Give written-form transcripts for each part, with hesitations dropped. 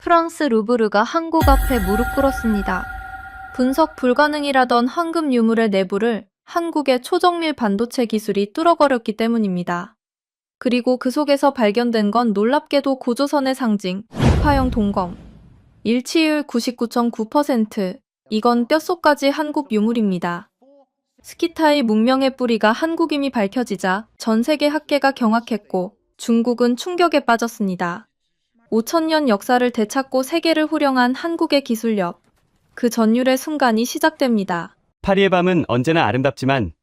프랑스 루브르가 한국 앞에 무릎 꿇었습니다. 분석 불가능이라던 황금 유물의 내부를 한국의 초정밀 반도체 기술이 뚫어버렸기 때문입니다. 그리고 그 속에서 발견된 건 놀랍게도 고조선의 상징, 육파형 동검. 일치율 99.9%. 이건 뼛속까지 한국 유물입니다. 스키타의 문명의 뿌리가 한국임이 밝혀지자 전 세계 학계가 경악했고 중국은 충격에 빠졌습니다. 5,000년 역사를 되찾고 세계를 후령한 한국의 기술력. 그 전율의 순간이 시작됩니다. 파리의 밤은 언제나 아름답지만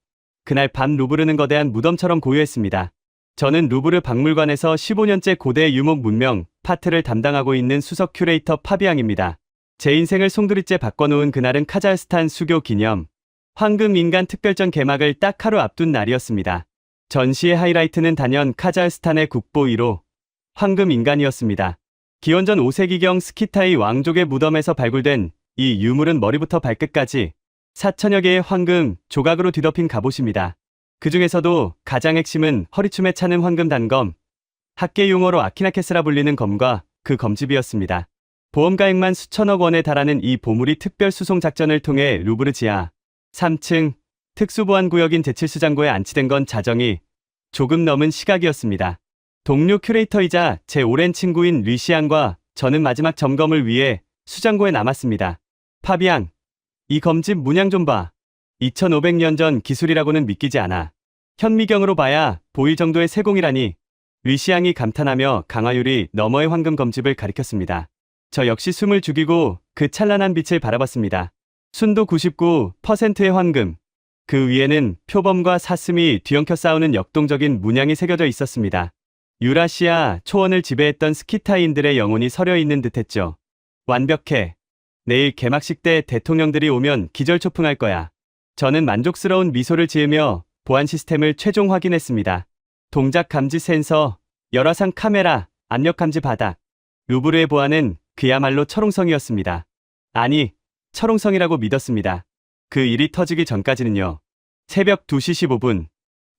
그날 밤 루브르는 거대한 무덤처럼 고요했습니다. 저는 루브르 박물관에서 15년째 고대 유목 문명 파트를 담당하고 있는 수석 큐레이터 파비앙입니다. 제 인생을 송두리째 바꿔놓은 그날은 카자흐스탄 수교 기념 황금 인간 특별전 개막을 딱 하루 앞둔 날이었습니다. 전시의 하이라이트는 단연 카자흐스탄의 국보 1호 황금 인간이었습니다. 기원전 5세기경 스키타이 왕족의 무덤에서 발굴된 이 유물은 머리부터 발끝까지 4천여 개의 황금 조각으로 뒤덮인 갑옷입니다. 그 중에서도 가장 핵심은 허리춤에 차는 황금 단검, 학계 용어로 아키나케스라 불리는 검과 그 검집이었습니다. 보험가액만 수천억 원에 달하는 이 보물이 특별 수송 작전을 통해 루브르 지하 3층 특수보안구역인 제7수장고에 안치된 건 자정이 조금 넘은 시각이었습니다. 동료 큐레이터이자 제 오랜 친구인 류시안과 저는 마지막 점검을 위해 수장고에 남았습니다. 파비앙, 이 검집 문양 좀 봐. 2500년 전 기술이라고는 믿기지 않아. 현미경으로 봐야 보일 정도의 세공이라니. 류시앙이 감탄하며 강화유리 너머의 황금 검집을 가리켰습니다. 저 역시 숨을 죽이고 그 찬란한 빛을 바라봤습니다. 순도 99%의 황금. 그 위에는 표범과 사슴이 뒤엉켜 싸우는 역동적인 문양이 새겨져 있었습니다. 유라시아 초원을 지배했던 스키타이인들의 영혼이 서려 있는 듯했죠. 완벽해. 내일 개막식 때 대통령들이 오면 기절초풍할 거야. 저는 만족스러운 미소를 지으며 보안 시스템을 최종 확인했습니다. 동작 감지 센서, 열화상 카메라, 압력 감지 바닥. 루브르의 보안은 그야말로 철옹성이었습니다. 아니, 철옹성이라고 믿었습니다. 그 일이 터지기 전까지는요. 새벽 2시 15분.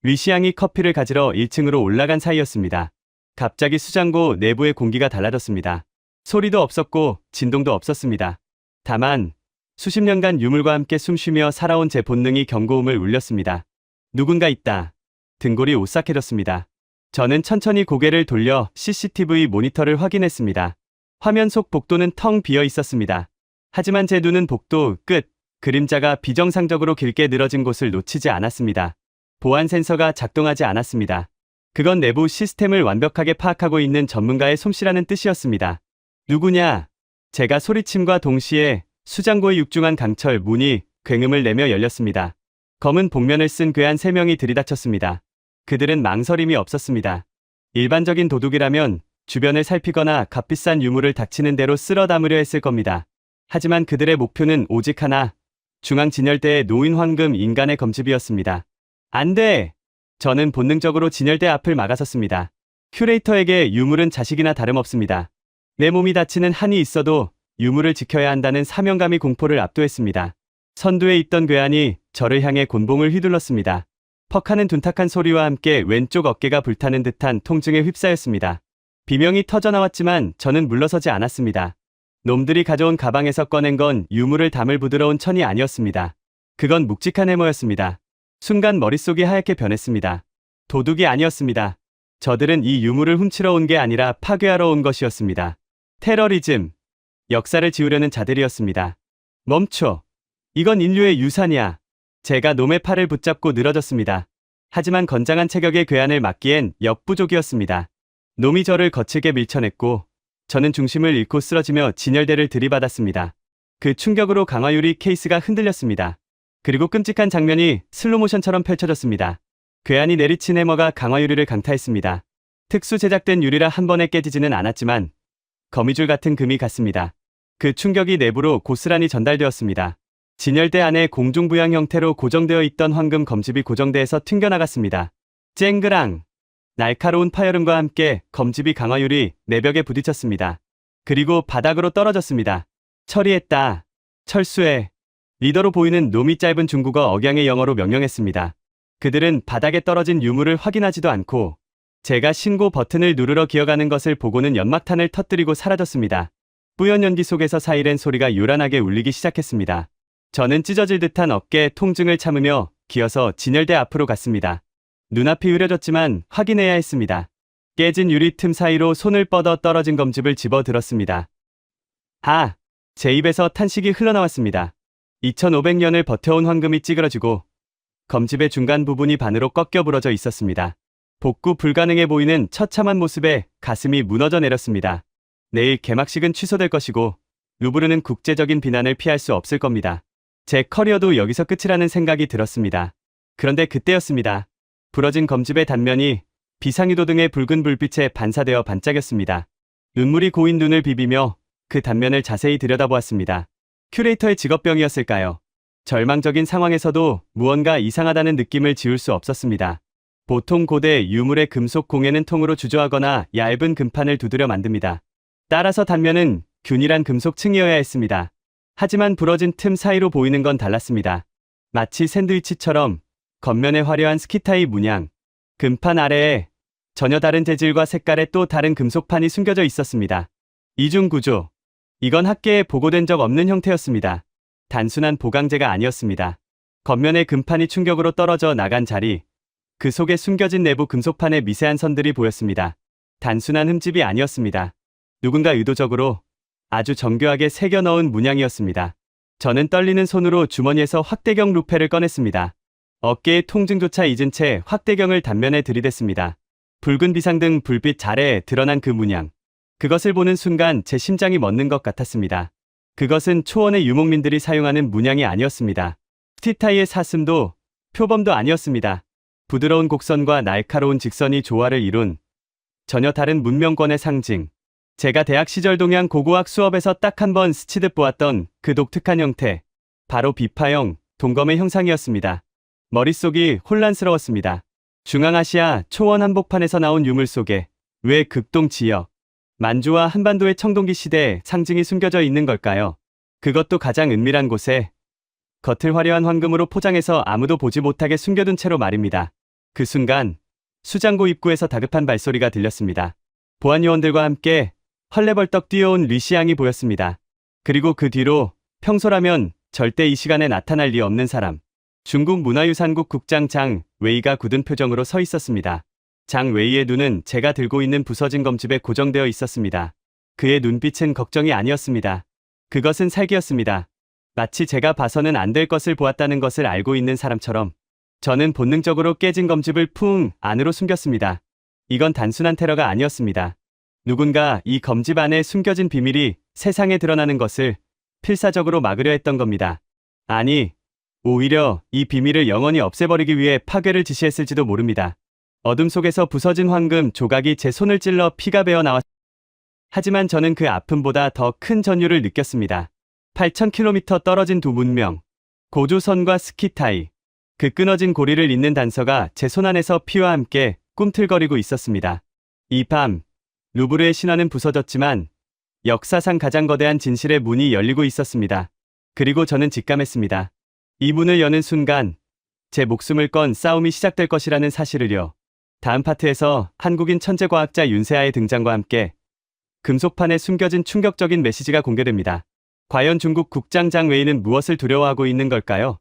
류시앙이 커피를 가지러 1층으로 올라간 사이였습니다. 갑자기 수장고 내부의 공기가 달라졌습니다. 소리도 없었고 진동도 없었습니다. 다만 수십 년간 유물과 함께 숨쉬며 살아온 제 본능이 경고음을 울렸습니다. 누군가 있다. 등골이 오싹해졌습니다. 저는 천천히 고개를 돌려 CCTV 모니터를 확인했습니다. 화면 속 복도는 텅 비어 있었습니다. 하지만 제 눈은 복도 끝, 그림자가 비정상적으로 길게 늘어진 곳을 놓치지 않았습니다. 보안 센서가 작동하지 않았습니다. 그건 내부 시스템을 완벽하게 파악하고 있는 전문가의 솜씨라는 뜻이었습니다. 누구냐? 제가 소리침과 동시에 수장고의 육중한 강철 문이 굉음을 내며 열렸습니다. 검은 복면을 쓴 괴한 3명이 들이닥쳤습니다. 그들은 망설임이 없었습니다. 일반적인 도둑이라면 주변을 살피거나 값비싼 유물을 닥치는 대로 쓸어 담으려 했을 겁니다. 하지만 그들의 목표는 오직 하나, 중앙 진열대의 노인 황금 인간의 검집이었습니다. 안 돼! 저는 본능적으로 진열대 앞을 막아섰습니다. 큐레이터에게 유물은 자식이나 다름없습니다. 내 몸이 다치는 한이 있어도 유물을 지켜야 한다는 사명감이 공포를 압도했습니다. 선두에 있던 괴한이 저를 향해 곤봉을 휘둘렀습니다. 퍽하는 둔탁한 소리와 함께 왼쪽 어깨가 불타는 듯한 통증에 휩싸였습니다. 비명이 터져나왔지만 저는 물러서지 않았습니다. 놈들이 가져온 가방에서 꺼낸 건 유물을 담을 부드러운 천이 아니었습니다. 그건 묵직한 해머였습니다. 순간 머릿속이 하얗게 변했습니다. 도둑이 아니었습니다. 저들은 이 유물을 훔치러 온 게 아니라 파괴하러 온 것이었습니다. 테러리즘, 역사를 지우려는 자들이었습니다. 멈춰. 이건 인류의 유산이야. 제가 놈의 팔을 붙잡고 늘어졌습니다. 하지만 건장한 체격의 괴한을 막기엔 역부족이었습니다. 놈이 저를 거칠게 밀쳐냈고 저는 중심을 잃고 쓰러지며 진열대를 들이받았습니다. 그 충격으로 강화유리 케이스가 흔들렸습니다. 그리고 끔찍한 장면이 슬로모션처럼 펼쳐졌습니다. 괴한이 내리친 해머가 강화유리를 강타했습니다. 특수 제작된 유리라 한 번에 깨지지는 않았지만 거미줄 같은 금이 갔습니다. 그 충격이 내부로 고스란히 전달되었습니다. 진열대 안에 공중부양 형태로 고정되어 있던 황금 검집이 고정대에서 튕겨나갔습니다. 쨍그랑! 날카로운 파열음과 함께 검집이 강화유리 내벽에 부딪혔습니다. 그리고 바닥으로 떨어졌습니다. 처리했다. 철수해. 리더로 보이는 놈이 짧은 중국어 억양의 영어로 명령했습니다. 그들은 바닥에 떨어진 유물을 확인하지도 않고 제가 신고 버튼을 누르러 기어가는 것을 보고는 연막탄을 터뜨리고 사라졌습니다. 뿌연 연기 속에서 사이렌 소리가 요란하게 울리기 시작했습니다. 저는 찢어질 듯한 어깨 통증을 참으며 기어서 진열대 앞으로 갔습니다. 눈앞이 흐려졌지만 확인해야 했습니다. 깨진 유리 틈 사이로 손을 뻗어 떨어진 검집을 집어 들었습니다. 아! 제 입에서 탄식이 흘러나왔습니다. 2500년을 버텨온 황금이 찌그러지고 검집의 중간 부분이 반으로 꺾여 부러져 있었습니다. 복구 불가능해 보이는 처참한 모습에 가슴이 무너져 내렸습니다. 내일 개막식은 취소될 것이고 루브르는 국제적인 비난을 피할 수 없을 겁니다. 제 커리어도 여기서 끝이라는 생각이 들었습니다. 그런데 그때였습니다. 부러진 검집의 단면이 비상유도 등의 붉은 불빛에 반사되어 반짝였습니다. 눈물이 고인 눈을 비비며 그 단면을 자세히 들여다보았습니다. 큐레이터의 직업병이었을까요? 절망적인 상황에서도 무언가 이상하다는 느낌을 지울 수 없었습니다. 보통 고대 유물의 금속 공예는 통으로 주조하거나 얇은 금판을 두드려 만듭니다. 따라서 단면은 균일한 금속 층이어야 했습니다. 하지만 부러진 틈 사이로 보이는 건 달랐습니다. 마치 샌드위치처럼 겉면에 화려한 스키타이 문양, 금판 아래에 전혀 다른 재질과 색깔의 또 다른 금속판이 숨겨져 있었습니다. 이중 구조. 이건 학계에 보고된 적 없는 형태였습니다. 단순한 보강제가 아니었습니다. 겉면의 금판이 충격으로 떨어져 나간 자리, 그 속에 숨겨진 내부 금속판의 미세한 선들이 보였습니다. 단순한 흠집이 아니었습니다. 누군가 의도적으로 아주 정교하게 새겨 넣은 문양이었습니다. 저는 떨리는 손으로 주머니에서 확대경 루페를 꺼냈습니다. 어깨의 통증조차 잊은 채 확대경을 단면에 들이댔습니다. 붉은 비상등 불빛 아래에 드러난 그 문양. 그것을 보는 순간 제 심장이 멎는 것 같았습니다. 그것은 초원의 유목민들이 사용하는 문양이 아니었습니다. 스티타이의 사슴도 표범도 아니었습니다. 부드러운 곡선과 날카로운 직선이 조화를 이룬 전혀 다른 문명권의 상징. 제가 대학 시절 동양 고고학 수업에서 딱 한 번 스치듯 보았던 그 독특한 형태. 바로 비파형, 동검의 형상이었습니다. 머릿속이 혼란스러웠습니다. 중앙아시아 초원 한복판에서 나온 유물 속에 왜 극동 지역, 만주와 한반도의 청동기 시대의 상징이 숨겨져 있는 걸까요? 그것도 가장 은밀한 곳에 겉을 화려한 황금으로 포장해서 아무도 보지 못하게 숨겨둔 채로 말입니다. 그 순간 수장고 입구에서 다급한 발소리가 들렸습니다. 보안요원들과 함께 헐레벌떡 뛰어온 리시앙이 보였습니다. 그리고 그 뒤로 평소라면 절대 이 시간에 나타날 리 없는 사람. 중국 문화유산국 국장 장 웨이가 굳은 표정으로 서 있었습니다. 장 웨이의 눈은 제가 들고 있는 부서진 검집에 고정되어 있었습니다. 그의 눈빛은 걱정이 아니었습니다. 그것은 살기였습니다. 마치 제가 봐서는 안 될 것을 보았다는 것을 알고 있는 사람처럼 저는 본능적으로 깨진 검집을 쿵 안으로 숨겼습니다. 이건 단순한 테러가 아니었습니다. 누군가 이 검집 안에 숨겨진 비밀이 세상에 드러나는 것을 필사적으로 막으려 했던 겁니다. 아니, 오히려 이 비밀을 영원히 없애버리기 위해 파괴를 지시했을지도 모릅니다. 어둠 속에서 부서진 황금 조각이 제 손을 찔러 피가 배어 나왔. 하지만 저는 그 아픔보다 더 큰 전율을 느꼈습니다. 8000km 떨어진 두 문명, 고조선과 스키타이. 그 끊어진 고리를 잇는 단서가 제 손 안에서 피와 함께 꿈틀거리고 있었습니다. 이 밤, 루브르의 신화는 부서졌지만 역사상 가장 거대한 진실의 문이 열리고 있었습니다. 그리고 저는 직감했습니다. 이 문을 여는 순간 제 목숨을 건 싸움이 시작될 것이라는 사실을요. 다음 파트에서 한국인 천재과학자 윤세아의 등장과 함께 금속판에 숨겨진 충격적인 메시지가 공개됩니다. 과연 중국 국장 장 웨이는 무엇을 두려워하고 있는 걸까요?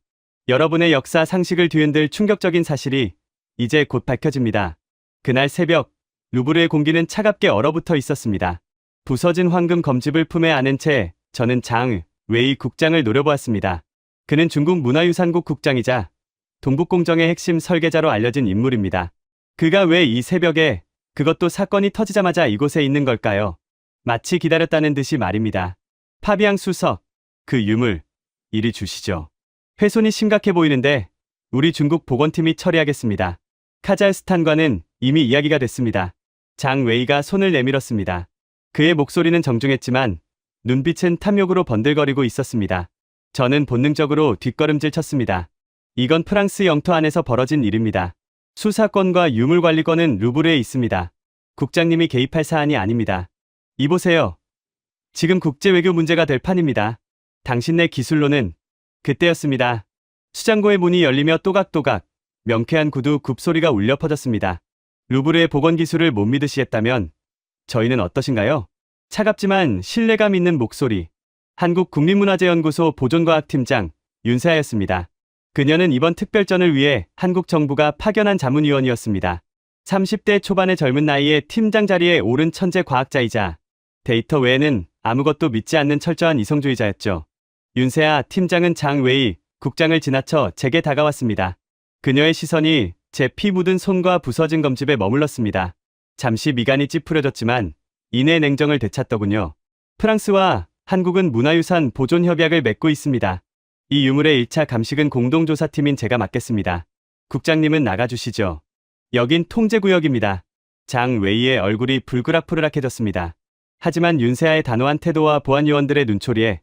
여러분의 역사 상식을 뒤흔들 충격적인 사실이 이제 곧 밝혀집니다. 그날 새벽, 루브르의 공기는 차갑게 얼어붙어 있었습니다. 부서진 황금 검집을 품에 안은 채 저는 장 웨이 국장을 노려보았습니다. 그는 중국 문화유산국 국장이자 동북공정의 핵심 설계자로 알려진 인물입니다. 그가 왜 이 새벽에, 그것도 사건이 터지자마자 이곳에 있는 걸까요? 마치 기다렸다는 듯이 말입니다. 파비앙 수석, 그 유물, 이리 주시죠. 훼손이 심각해 보이는데 우리 중국 보건팀이 처리하겠습니다. 카자흐스탄과는 이미 이야기가 됐습니다. 장 웨이가 손을 내밀었습니다. 그의 목소리는 정중했지만 눈빛은 탐욕으로 번들거리고 있었습니다. 저는 본능적으로 뒷걸음질 쳤습니다. 이건 프랑스 영토 안에서 벌어진 일입니다. 수사권과 유물관리권은 루브르에 있습니다. 국장님이 개입할 사안이 아닙니다. 이보세요. 지금 국제외교 문제가 될 판입니다. 당신네 기술로는. 그때였습니다. 수장고의 문이 열리며 또각또각 명쾌한 구두 굽소리가 울려 퍼졌습니다. 루브르의 복원 기술을 못 믿으시겠다면 저희는 어떠신가요? 차갑지만 신뢰감 있는 목소리. 한국국민문화재연구소 보존과학팀장 윤세아였습니다. 그녀는 이번 특별전을 위해 한국 정부가 파견한 자문위원이었습니다. 30대 초반의 젊은 나이에 팀장 자리에 오른 천재 과학자이자 데이터 외에는 아무것도 믿지 않는 철저한 이성주의자였죠. 윤세아 팀장은 장 웨이 국장을 지나쳐 제게 다가왔습니다. 그녀의 시선이 제 피 묻은 손과 부서진 검집에 머물렀습니다. 잠시 미간이 찌푸려졌지만 이내 냉정을 되찾더군요. 프랑스와 한국은 문화유산 보존 협약을 맺고 있습니다. 이 유물의 1차 감식은 공동조사팀인 제가 맡겠습니다. 국장님은 나가주시죠. 여긴 통제구역입니다. 장 웨이의 얼굴이 불그락푸르락해졌습니다. 하지만 윤세아의 단호한 태도와 보안요원들의 눈초리에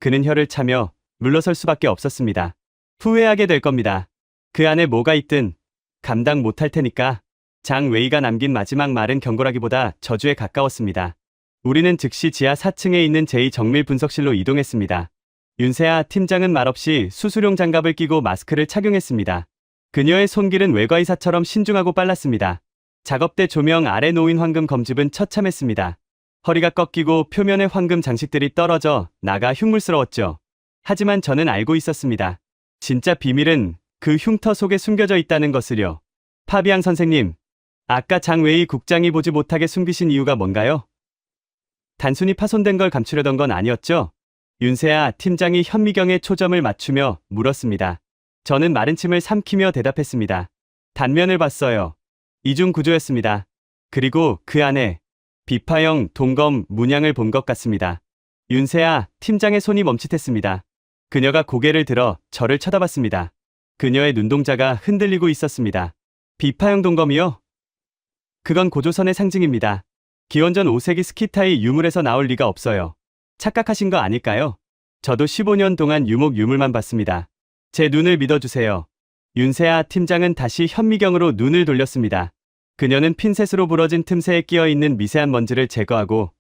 그는 혀를 차며 물러설 수밖에 없었습니다. 후회하게 될 겁니다. 그 안에 뭐가 있든 감당 못할 테니까. 장 웨이가 남긴 마지막 말은 경고라기보다 저주에 가까웠습니다. 우리는 즉시 지하 4층에 있는 제2정밀 분석실로 이동했습니다. 윤세아 팀장은 말없이 수술용 장갑을 끼고 마스크를 착용했습니다. 그녀의 손길은 외과의사처럼 신중하고 빨랐습니다. 작업대 조명 아래 놓인 황금 검집은 처참했습니다. 허리가 꺾이고 표면에 황금 장식들이 떨어져 나가 흉물스러웠죠. 하지만 저는 알고 있었습니다. 진짜 비밀은 그 흉터 속에 숨겨져 있다는 것을요. 파비앙 선생님, 아까 장 웨이 국장이 보지 못하게 숨기신 이유가 뭔가요? 단순히 파손된 걸 감추려던 건 아니었죠? 윤세아 팀장이 현미경에 초점을 맞추며 물었습니다. 저는 마른 침을 삼키며 대답했습니다. 단면을 봤어요. 이중 구조였습니다. 그리고 그 안에 비파형 동검 문양을 본 것 같습니다. 윤세아 팀장의 손이 멈칫했습니다. 그녀가 고개를 들어 저를 쳐다봤습니다. 그녀의 눈동자가 흔들리고 있었습니다. 비파형 동검이요? 그건 고조선의 상징입니다. 기원전 5세기 스키타이 유물에서 나올 리가 없어요. 착각하신 거 아닐까요? 저도 15년 동안 유물만 봤습니다. 제 눈을 믿어주세요. 윤세아 팀장은 다시 현미경으로 눈을 돌렸습니다. 그녀는 핀셋으로 부러진 틈새에 끼어있는 미세한 먼지를 제거하고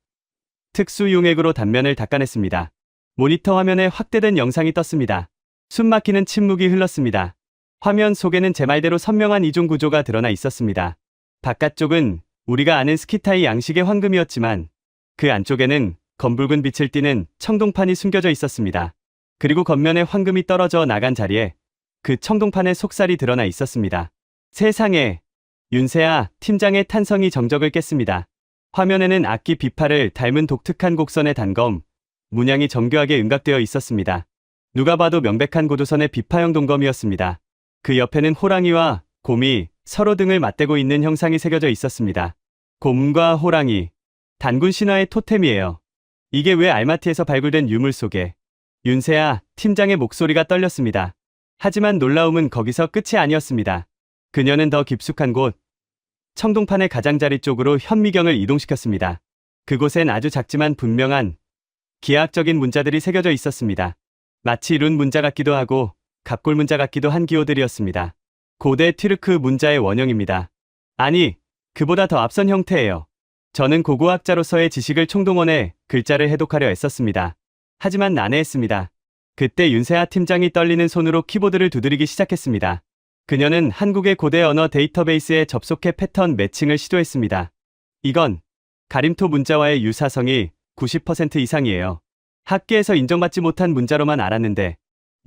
특수 용액으로 단면을 닦아냈습니다. 모니터 화면에 확대된 영상이 떴습니다. 숨막히는 침묵이 흘렀습니다. 화면 속에는 제 말대로 선명한 이중 구조가 드러나 있었습니다. 바깥쪽은 우리가 아는 스키타이 양식의 황금이었지만 그 안쪽에는 검붉은 빛을 띠는 청동판이 숨겨져 있었습니다. 그리고 겉면에 황금이 떨어져 나간 자리에 그 청동판의 속살이 드러나 있었습니다. 세상에! 윤세아 팀장의 탄성이 정적을 깼습니다. 화면에는 악기 비파를 닮은 독특한 곡선의 단검, 문양이 정교하게 음각되어 있었습니다. 누가 봐도 명백한 고조선의 비파형 동검이었습니다. 그 옆에는 호랑이와 곰이 서로 등을 맞대고 있는 형상이 새겨져 있었습니다. 곰과 호랑이, 단군 신화의 토템이에요. 이게 왜 알마티에서 발굴된 유물 속에? 윤세아 팀장의 목소리가 떨렸습니다. 하지만 놀라움은 거기서 끝이 아니었습니다. 그녀는 더 깊숙한 곳, 청동판의 가장자리 쪽으로 현미경을 이동시켰습니다. 그곳엔 아주 작지만 분명한 기하학적인 문자들이 새겨져 있었습니다. 마치 룬 문자 같기도 하고 갑골 문자 같기도 한 기호들이었습니다. 고대 튀르크 문자의 원형입니다. 아니, 그보다 더 앞선 형태예요. 저는 고고학자로서의 지식을 총동원해 글자를 해독하려 애썼습니다. 하지만 난해했습니다. 그때 윤세아 팀장이 떨리는 손으로 키보드를 두드리기 시작했습니다. 그녀는 한국의 고대 언어 데이터베이스에 접속해 패턴 매칭을 시도했습니다. 이건 가림토 문자와의 유사성이 90% 이상이에요. 학계에서 인정받지 못한 문자로만 알았는데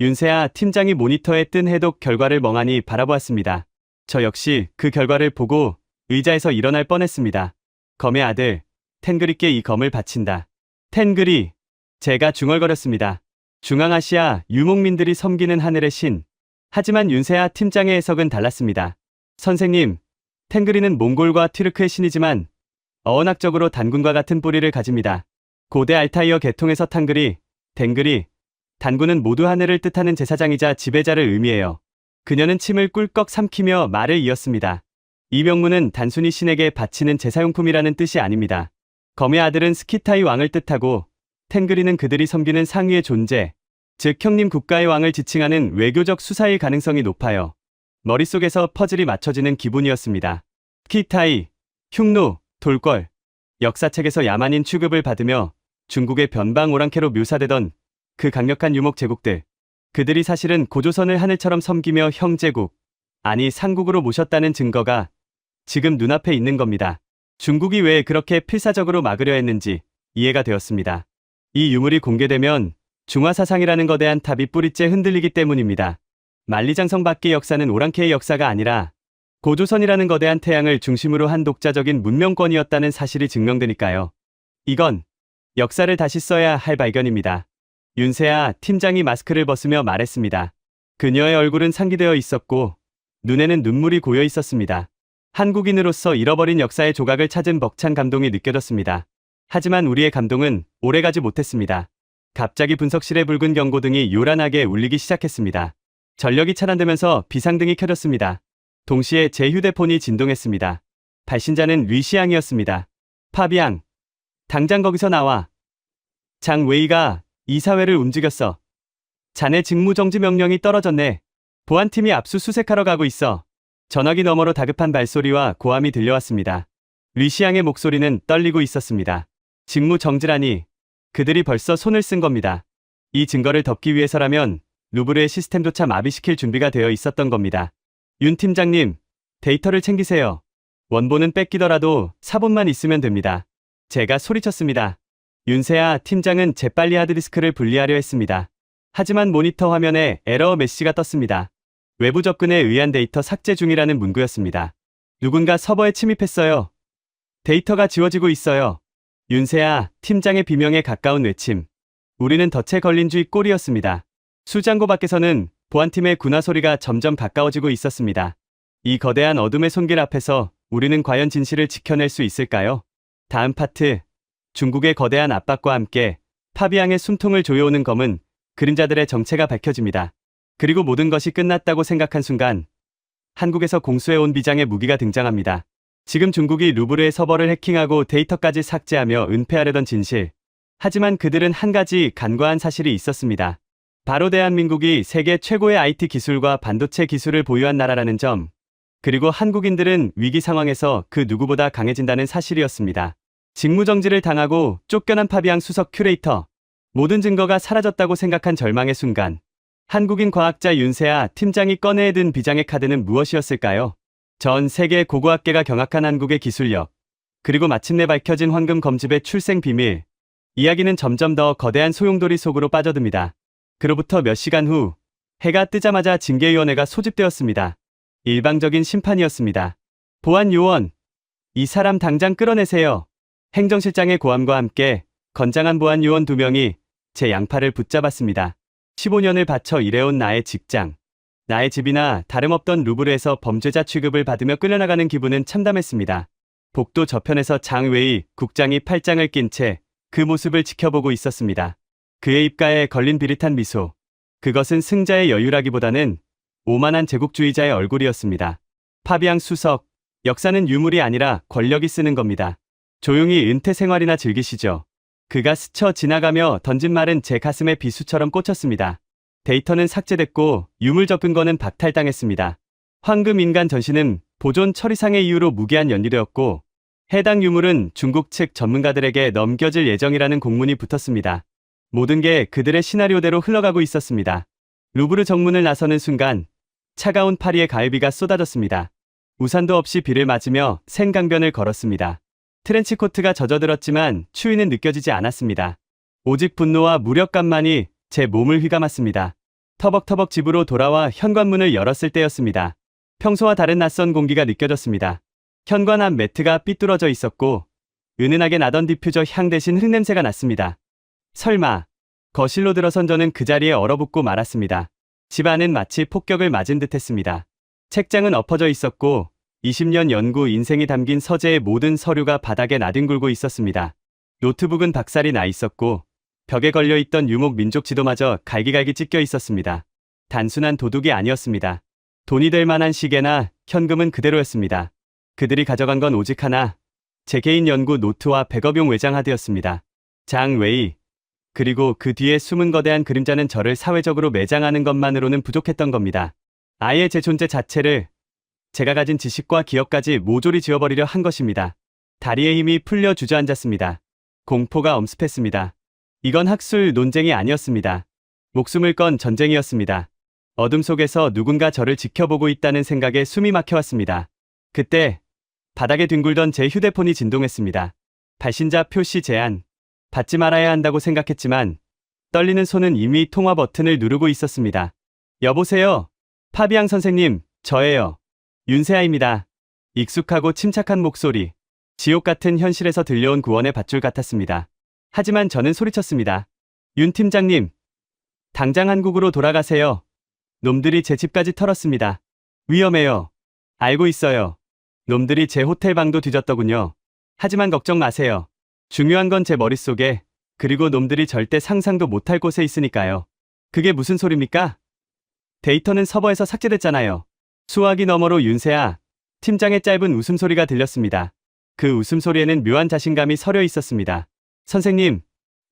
윤세아 팀장이 모니터에 뜬 해독 결과를 멍하니 바라보았습니다. 저 역시 그 결과를 보고 의자에서 일어날 뻔했습니다. 검의 아들, 텐그리께 이 검을 바친다. 텐그리, 제가 중얼거렸습니다. 중앙아시아 유목민들이 섬기는 하늘의 신. 하지만 윤세아 팀장의 해석은 달랐습니다. 선생님, 텐그리는 몽골과 튀르크의 신이지만 어원학적으로 단군과 같은 뿌리를 가집니다. 고대 알타이어 계통에서 탕그리, 댕그리, 단군은 모두 하늘을 뜻하는 제사장이자 지배자를 의미해요. 그녀는 침을 꿀꺽 삼키며 말을 이었습니다. 이 명문은 단순히 신에게 바치는 제사용품이라는 뜻이 아닙니다. 검의 아들은 스키타이 왕을 뜻하고 텐그리는 그들이 섬기는 상위의 존재, 즉 형님 국가의 왕을 지칭하는 외교적 수사일 가능성이 높아요. 머릿속에서 퍼즐이 맞춰지는 기분이었습니다. 스키타이, 흉노, 돌궐, 역사책에서 야만인 취급을 받으며 중국의 변방 오랑캐로 묘사되던 그 강력한 유목 제국들, 그들이 사실은 고조선을 하늘처럼 섬기며 형제국, 아니 상국으로 모셨다는 증거가 지금 눈앞에 있는 겁니다. 중국이 왜 그렇게 필사적으로 막으려 했는지 이해가 되었습니다. 이 유물이 공개되면 중화사상이라는 거대한 탑이 뿌리째 흔들리기 때문입니다. 만리장성 밖의 역사는 오랑캐의 역사가 아니라 고조선이라는 거대한 태양을 중심으로 한 독자적인 문명권이었다는 사실이 증명되니까요. 이건 역사를 다시 써야 할 발견입니다. 윤세아 팀장이 마스크를 벗으며 말했습니다. 그녀의 얼굴은 상기되어 있었고 눈에는 눈물이 고여 있었습니다. 한국인으로서 잃어버린 역사의 조각을 찾은 벅찬 감동이 느껴졌습니다. 하지만 우리의 감동은 오래가지 못했습니다. 갑자기 분석실의 붉은 경고등이 요란하게 울리기 시작했습니다. 전력이 차단되면서 비상등이 켜졌습니다. 동시에 제 휴대폰이 진동했습니다. 발신자는 류시양이었습니다. 파비앙, 당장 거기서 나와. 장 웨이가 이사회를 움직였어. 자네 직무정지 명령이 떨어졌네. 보안팀이 압수수색하러 가고 있어. 전화기 너머로 다급한 발소리와 고함이 들려왔습니다. 류시양의 목소리는 떨리고 있었습니다. 직무정지라니. 그들이 벌써 손을 쓴 겁니다. 이 증거를 덮기 위해서라면 루브르의 시스템조차 마비시킬 준비가 되어 있었던 겁니다. 윤 팀장님, 데이터를 챙기세요. 원본은 뺏기더라도 사본만 있으면 됩니다. 제가 소리쳤습니다. 윤세아 팀장은 재빨리 하드디스크를 분리하려 했습니다. 하지만 모니터 화면에 에러 메시지가 떴습니다. 외부 접근에 의한 데이터 삭제 중이라는 문구였습니다. 누군가 서버에 침입했어요. 데이터가 지워지고 있어요. 윤세아 팀장의 비명에 가까운 외침. 우리는 덫에 걸린 쥐 꼴이었습니다. 수장고 밖에서는 보안팀의 군화 소리가 점점 가까워지고 있었습니다. 이 거대한 어둠의 손길 앞에서 우리는 과연 진실을 지켜낼 수 있을까요? 다음 파트. 중국의 거대한 압박과 함께 파비앙의 숨통을 조여오는 검은 그림자들의 정체가 밝혀집니다. 그리고 모든 것이 끝났다고 생각한 순간 한국에서 공수해온 비장의 무기가 등장합니다. 지금 중국이 루브르의 서버를 해킹하고 데이터까지 삭제하며 은폐하려던 진실. 하지만 그들은 한 가지 간과한 사실이 있었습니다. 바로 대한민국이 세계 최고의 IT 기술과 반도체 기술을 보유한 나라라는 점, 그리고 한국인들은 위기 상황에서 그 누구보다 강해진다는 사실이었습니다. 직무정지를 당하고 쫓겨난 파비앙 수석 큐레이터, 모든 증거가 사라졌다고 생각한 절망의 순간, 한국인 과학자 윤세아 팀장이 꺼내야 든 비장의 카드는 무엇이었을까요? 전 세계 고고학계가 경악한 한국의 기술력, 그리고 마침내 밝혀진 황금 검집의 출생 비밀. 이야기는 점점 더 거대한 소용돌이 속으로 빠져듭니다. 그로부터 몇 시간 후, 해가 뜨자마자 징계위원회가 소집되었습니다. 일방적인 심판이었습니다. 보안 요원, 이 사람 당장 끌어내세요. 행정실장의 고함과 함께 건장한 보안 요원 2명이 제 양팔을 붙잡았습니다. 15년을 바쳐 일해온 나의 직장, 나의 집이나 다름없던 루브르에서 범죄자 취급을 받으며 끌려나가는 기분은 참담했습니다. 복도 저편에서 장 웨이 국장이 팔짱을 낀 채 그 모습을 지켜보고 있었습니다. 그의 입가에 걸린 비릿한 미소. 그것은 승자의 여유라기보다는 오만한 제국주의자의 얼굴이었습니다. 파비앙 수석, 역사는 유물이 아니라 권력이 쓰는 겁니다. 조용히 은퇴 생활이나 즐기시죠. 그가 스쳐 지나가며 던진 말은 제 가슴에 비수처럼 꽂혔습니다. 데이터는 삭제됐고 유물 접근권은 박탈당했습니다. 황금 인간 전신은 보존 처리상의 이유로 무기한 연기되었고 해당 유물은 중국 측 전문가들에게 넘겨질 예정이라는 공문이 붙었습니다. 모든 게 그들의 시나리오대로 흘러가고 있었습니다. 루브르 정문을 나서는 순간 차가운 파리의 가을비가 쏟아졌습니다. 우산도 없이 비를 맞으며 생강변을 걸었습니다. 트렌치코트가 젖어들었지만 추위는 느껴지지 않았습니다. 오직 분노와 무력감만이 제 몸을 휘감았습니다. 터벅터벅 집으로 돌아와 현관문을 열었을 때였습니다. 평소와 다른 낯선 공기가 느껴졌습니다. 현관 앞 매트가 삐뚤어져 있었고 은은하게 나던 디퓨저 향 대신 흙냄새가 났습니다. 설마. 거실로 들어선 저는 그 자리에 얼어붙고 말았습니다. 집 안은 마치 폭격을 맞은 듯했습니다. 책장은 엎어져 있었고 20년 연구 인생이 담긴 서재의 모든 서류가 바닥에 나뒹굴고 있었습니다. 노트북은 박살이 나 있었고 벽에 걸려있던 유목 민족 지도마저 갈기갈기 찢겨 있었습니다. 단순한 도둑이 아니었습니다. 돈이 될 만한 시계나 현금은 그대로였습니다. 그들이 가져간 건 오직 하나, 제 개인 연구 노트와 백업용 외장 하드였습니다. 장 웨이. 그리고 그 뒤에 숨은 거대한 그림자는 저를 사회적으로 매장하는 것만으로는 부족했던 겁니다. 아예 제 존재 자체를, 제가 가진 지식과 기억까지 모조리 지워버리려 한 것입니다. 다리의 힘이 풀려 주저앉았습니다. 공포가 엄습했습니다. 이건 학술 논쟁이 아니었습니다. 목숨을 건 전쟁이었습니다. 어둠 속에서 누군가 저를 지켜보고 있다는 생각에 숨이 막혀왔습니다. 그때 바닥에 뒹굴던 제 휴대폰이 진동했습니다. 발신자 표시 제한. 받지 말아야 한다고 생각했지만 떨리는 손은 이미 통화 버튼을 누르고 있었습니다. 여보세요? 파비앙 선생님, 저예요. 윤세아입니다. 익숙하고 침착한 목소리. 지옥 같은 현실에서 들려온 구원의 밧줄 같았습니다. 하지만 저는 소리쳤습니다. 윤 팀장님, 당장 한국으로 돌아가세요. 놈들이 제 집까지 털었습니다. 위험해요. 알고 있어요. 놈들이 제 호텔 방도 뒤졌더군요. 하지만 걱정 마세요. 중요한 건 제 머릿속에, 그리고 놈들이 절대 상상도 못할 곳에 있으니까요. 그게 무슨 소리입니까? 데이터는 서버에서 삭제됐잖아요. 수화기 너머로 윤세아 팀장의 짧은 웃음소리가 들렸습니다. 그 웃음소리에는 묘한 자신감이 서려 있었습니다. 선생님,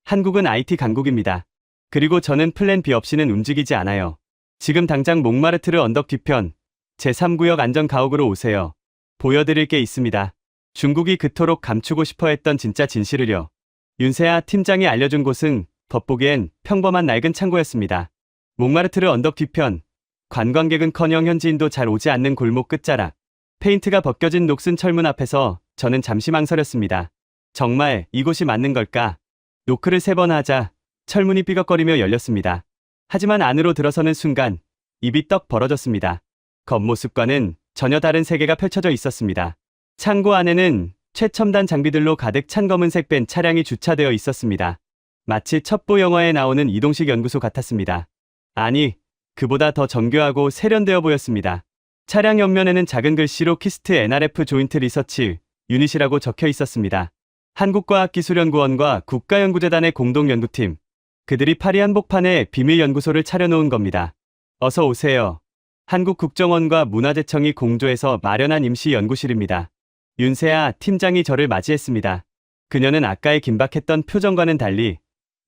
한국은 IT 강국입니다. 그리고 저는 플랜 B 없이는 움직이지 않아요. 지금 당장 몽마르트르 언덕 뒤편 제3구역 안전가옥으로 오세요. 보여드릴 게 있습니다. 중국이 그토록 감추고 싶어 했던 진짜 진실을요. 윤세아 팀장이 알려준 곳은 겉보기엔 평범한 낡은 창고였습니다. 몽마르트르 언덕 뒤편, 관광객은커녕 현지인도 잘 오지 않는 골목 끝자락, 페인트가 벗겨진 녹슨 철문 앞에서 저는 잠시 망설였습니다. 정말 이곳이 맞는 걸까? 노크를 3번 하자 철문이 삐걱거리며 열렸습니다. 하지만 안으로 들어서는 순간 입이 떡 벌어졌습니다. 겉모습과는 전혀 다른 세계가 펼쳐져 있었습니다. 창고 안에는 최첨단 장비들로 가득 찬 검은색 벤 차량이 주차되어 있었습니다. 마치 첩보 영화에 나오는 이동식 연구소 같았습니다. 아니, 그보다 더 정교하고 세련되어 보였습니다. 차량 옆면에는 작은 글씨로 키스트 NRF 조인트 리서치 유닛이라고 적혀 있었습니다. 한국과학기술연구원과 국가연구재단의 공동연구팀. 그들이 파리 한복판에 비밀연구소를 차려놓은 겁니다. 어서 오세요. 한국국정원과 문화재청이 공조해서 마련한 임시연구실입니다. 윤세아 팀장이 저를 맞이했습니다. 그녀는 아까의 긴박했던 표정과는 달리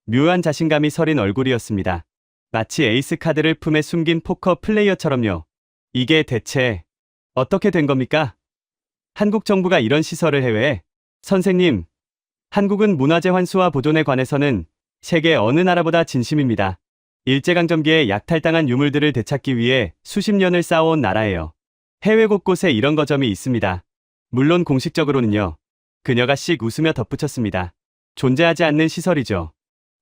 묘한 자신감이 서린 얼굴이었습니다. 마치 에이스 카드를 품에 숨긴 포커 플레이어처럼요. 이게 대체 어떻게 된 겁니까? 한국 정부가 이런 시설을 해외에? 선생님, 한국은 문화재 환수와 보존에 관해서는 세계 어느 나라보다 진심입니다. 일제강점기에 약탈당한 유물들을 되찾기 위해 수십 년을 쌓아온 나라예요. 해외 곳곳에 이런 거점이 있습니다. 물론 공식적으로는요. 그녀가 씩 웃으며 덧붙였습니다. 존재하지 않는 시설이죠.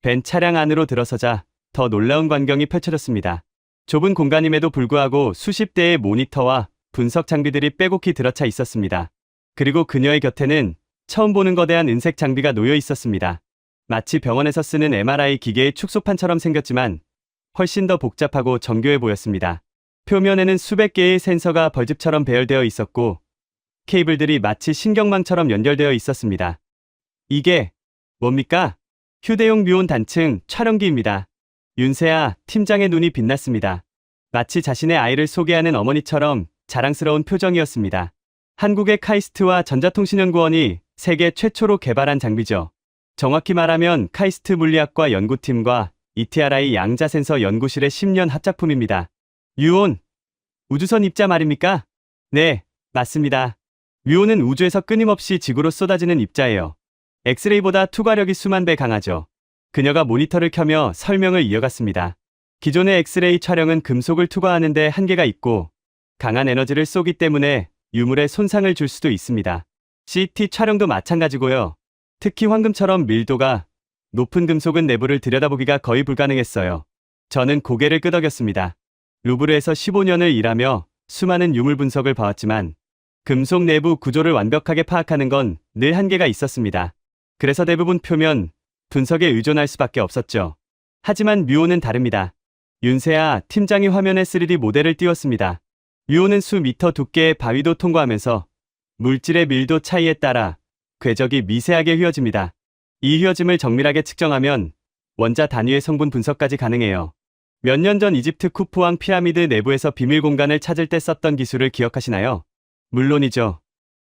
벤 차량 안으로 들어서자 더 놀라운 광경이 펼쳐졌습니다. 좁은 공간임에도 불구하고 수십 대의 모니터와 분석 장비들이 빼곡히 들어차 있었습니다. 그리고 그녀의 곁에는 처음 보는 거대한 은색 장비가 놓여 있었습니다. 마치 병원에서 쓰는 MRI 기계의 축소판처럼 생겼지만 훨씬 더 복잡하고 정교해 보였습니다. 표면에는 수백 개의 센서가 벌집처럼 배열되어 있었고 케이블들이 마치 신경망처럼 연결되어 있었습니다. 이게 뭡니까? 휴대용 뮤온 단층 촬영기입니다. 윤세아 팀장의 눈이 빛났습니다. 마치 자신의 아이를 소개하는 어머니처럼 자랑스러운 표정이었습니다. 한국의 카이스트와 전자통신연구원이 세계 최초로 개발한 장비죠. 정확히 말하면 카이스트 물리학과 연구팀과 ETRI 양자센서 연구실의 10년 합작품입니다. 뮤온, 우주선 입자 말입니까? 네, 맞습니다. 뮤온은 우주에서 끊임없이 지구로 쏟아지는 입자예요. 엑스레이보다 투과력이 수만 배 강하죠. 그녀가 모니터를 켜며 설명을 이어갔습니다. 기존의 엑스레이 촬영은 금속을 투과하는 데 한계가 있고 강한 에너지를 쏘기 때문에 유물에 손상을 줄 수도 있습니다. CT 촬영도 마찬가지고요. 특히 황금처럼 밀도가 높은 금속은 내부를 들여다보기가 거의 불가능했어요. 저는 고개를 끄덕였습니다. 루브르에서 15년을 일하며 수많은 유물 분석을 봐왔지만 금속 내부 구조를 완벽하게 파악하는 건 늘 한계가 있었습니다. 그래서 대부분 표면 분석에 의존할 수밖에 없었죠. 하지만 뮤온은 다릅니다. 윤세아 팀장이 화면에 3D 모델을 띄웠습니다. 뮤온은 수미터 두께의 바위도 통과하면서 물질의 밀도 차이에 따라 궤적이 미세하게 휘어집니다. 이 휘어짐을 정밀하게 측정하면 원자 단위의 성분 분석까지 가능해요. 몇 년 전 이집트 쿠프왕 피라미드 내부에서 비밀 공간을 찾을 때 썼던 기술을 기억하시나요? 물론이죠.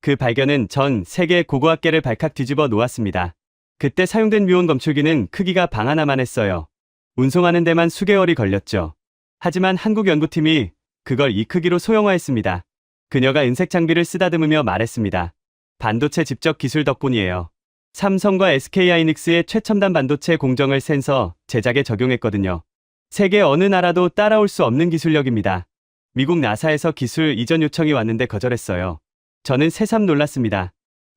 그 발견은 전 세계 고고학계를 발칵 뒤집어 놓았습니다. 그때 사용된 뮤온 검출기는 크기가 방 하나만 했어요. 운송하는 데만 수개월이 걸렸죠. 하지만 한국 연구팀이 그걸 이 크기로 소형화했습니다. 그녀가 은색 장비를 쓰다듬으며 말했습니다. 반도체 집적 기술 덕분이에요. 삼성과 SK하이닉스의 최첨단 반도체 공정을 센서 제작에 적용했거든요. 세계 어느 나라도 따라올 수 없는 기술력입니다. 미국 나사에서 기술 이전 요청이 왔는데 거절했어요. 저는 새삼 놀랐습니다.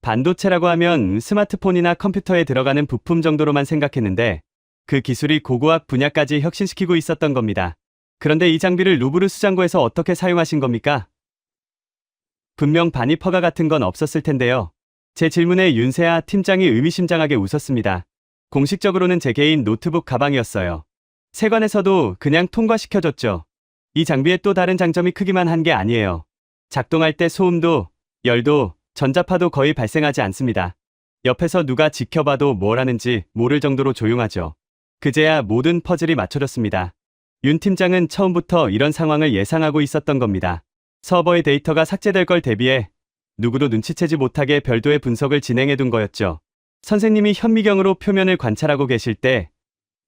반도체라고 하면 스마트폰이나 컴퓨터에 들어가는 부품 정도로만 생각했는데 그 기술이 고고학 분야까지 혁신시키고 있었던 겁니다. 그런데 이 장비를 루브르 수장고에서 어떻게 사용하신 겁니까? 분명 반입 허가 같은 건 없었을 텐데요. 제 질문에 윤세아 팀장이 의미심장하게 웃었습니다. 공식적으로는 제 개인 노트북 가방이었어요. 세관에서도 그냥 통과시켜줬죠. 이 장비의 또 다른 장점이 크기만 한 게 아니에요. 작동할 때 소음도, 열도, 전자파도 거의 발생하지 않습니다. 옆에서 누가 지켜봐도 뭘 하는지 모를 정도로 조용하죠. 그제야 모든 퍼즐이 맞춰졌습니다. 윤 팀장은 처음부터 이런 상황을 예상하고 있었던 겁니다. 서버의 데이터가 삭제될 걸 대비해 누구도 눈치채지 못하게 별도의 분석을 진행해둔 거였죠. 선생님이 현미경으로 표면을 관찰하고 계실 때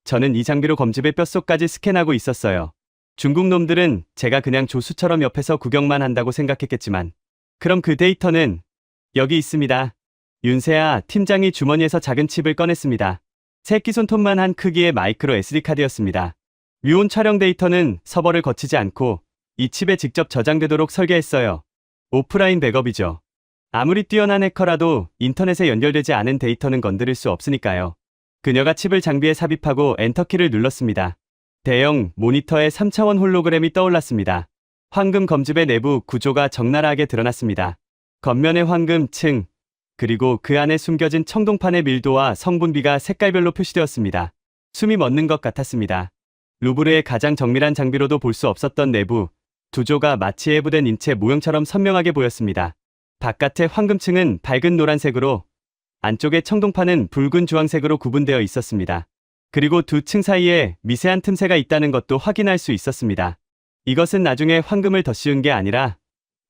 저는 이 장비로 검집의 뼛속까지 스캔하고 있었어요. 중국 놈들은 제가 그냥 조수처럼 옆에서 구경만 한다고 생각했겠지만 그럼 그 데이터는 여기 있습니다. 윤세아 팀장이 주머니에서 작은 칩을 꺼냈습니다. 새끼손톱만 한 크기의 마이크로 SD카드였습니다. 뮤온 촬영 데이터는 서버를 거치지 않고 이 칩에 직접 저장되도록 설계했어요. 오프라인 백업이죠. 아무리 뛰어난 해커라도 인터넷에 연결되지 않은 데이터는 건드릴 수 없으니까요. 그녀가 칩을 장비에 삽입하고 엔터키를 눌렀습니다. 대형 모니터에 3차원 홀로그램이 떠올랐습니다. 황금 검집의 내부 구조가 적나라하게 드러났습니다. 겉면의 황금층, 그리고 그 안에 숨겨진 청동판의 밀도와 성분비가 색깔별로 표시되었습니다. 숨이 멎는 것 같았습니다. 루브르의 가장 정밀한 장비로도 볼 수 없었던 내부 구조가 마치 해부된 인체 모형처럼 선명하게 보였습니다. 바깥의 황금층은 밝은 노란색으로, 안쪽의 청동판은 붉은 주황색으로 구분되어 있었습니다. 그리고 두 층 사이에 미세한 틈새가 있다는 것도 확인할 수 있었습니다. 이것은 나중에 황금을 더 씌운 게 아니라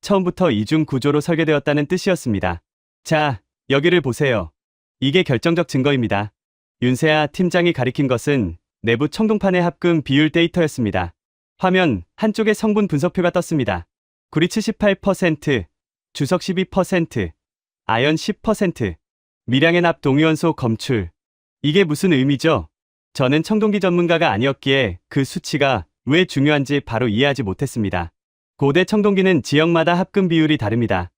처음부터 이중 구조로 설계되었다는 뜻이었습니다. 자, 여기를 보세요. 이게 결정적 증거입니다. 윤세아 팀장이 가리킨 것은 내부 청동판의 합금 비율 데이터였습니다. 화면 한쪽에 성분 분석표가 떴습니다. 구리 78%, 주석 12%, 아연 10%, 미량의 납 동위원소 검출. 이게 무슨 의미죠? 저는 청동기 전문가가 아니었기에 그 수치가 왜 중요한지 바로 이해하지 못했습니다. 고대 청동기는 지역마다 합금 비율이 다릅니다.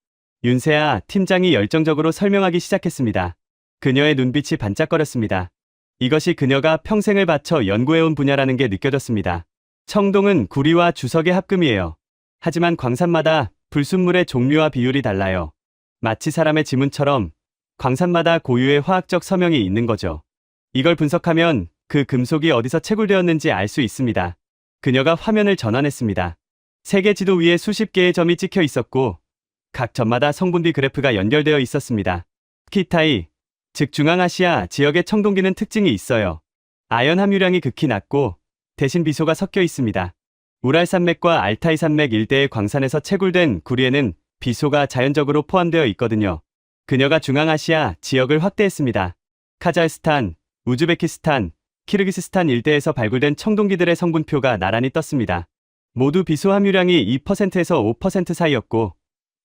윤세아 팀장이 열정적으로 설명하기 시작했습니다. 그녀의 눈빛이 반짝거렸습니다. 이것이 그녀가 평생을 바쳐 연구해온 분야라는 게 느껴졌습니다. 청동은 구리와 주석의 합금이에요. 하지만 광산마다 불순물의 종류와 비율이 달라요. 마치 사람의 지문처럼 광산마다 고유의 화학적 서명이 있는 거죠. 이걸 분석하면 그 금속이 어디서 채굴되었는지 알 수 있습니다. 그녀가 화면을 전환했습니다. 세계 지도 위에 수십 개의 점이 찍혀 있었고 각 점마다 성분비 그래프가 연결되어 있었습니다. 키타이, 즉 중앙아시아 지역의 청동기는 특징이 있어요. 아연 함유량이 극히 낮고 대신 비소가 섞여 있습니다. 우랄 산맥과 알타이 산맥 일대의 광산에서 채굴된 구리에는 비소가 자연적으로 포함되어 있거든요. 그녀가 중앙아시아 지역을 확대했습니다. 카자흐스탄, 우즈베키스탄, 키르기스스탄 일대에서 발굴된 청동기들의 성분표가 나란히 떴습니다. 모두 비소 함유량이 2%에서 5% 사이였고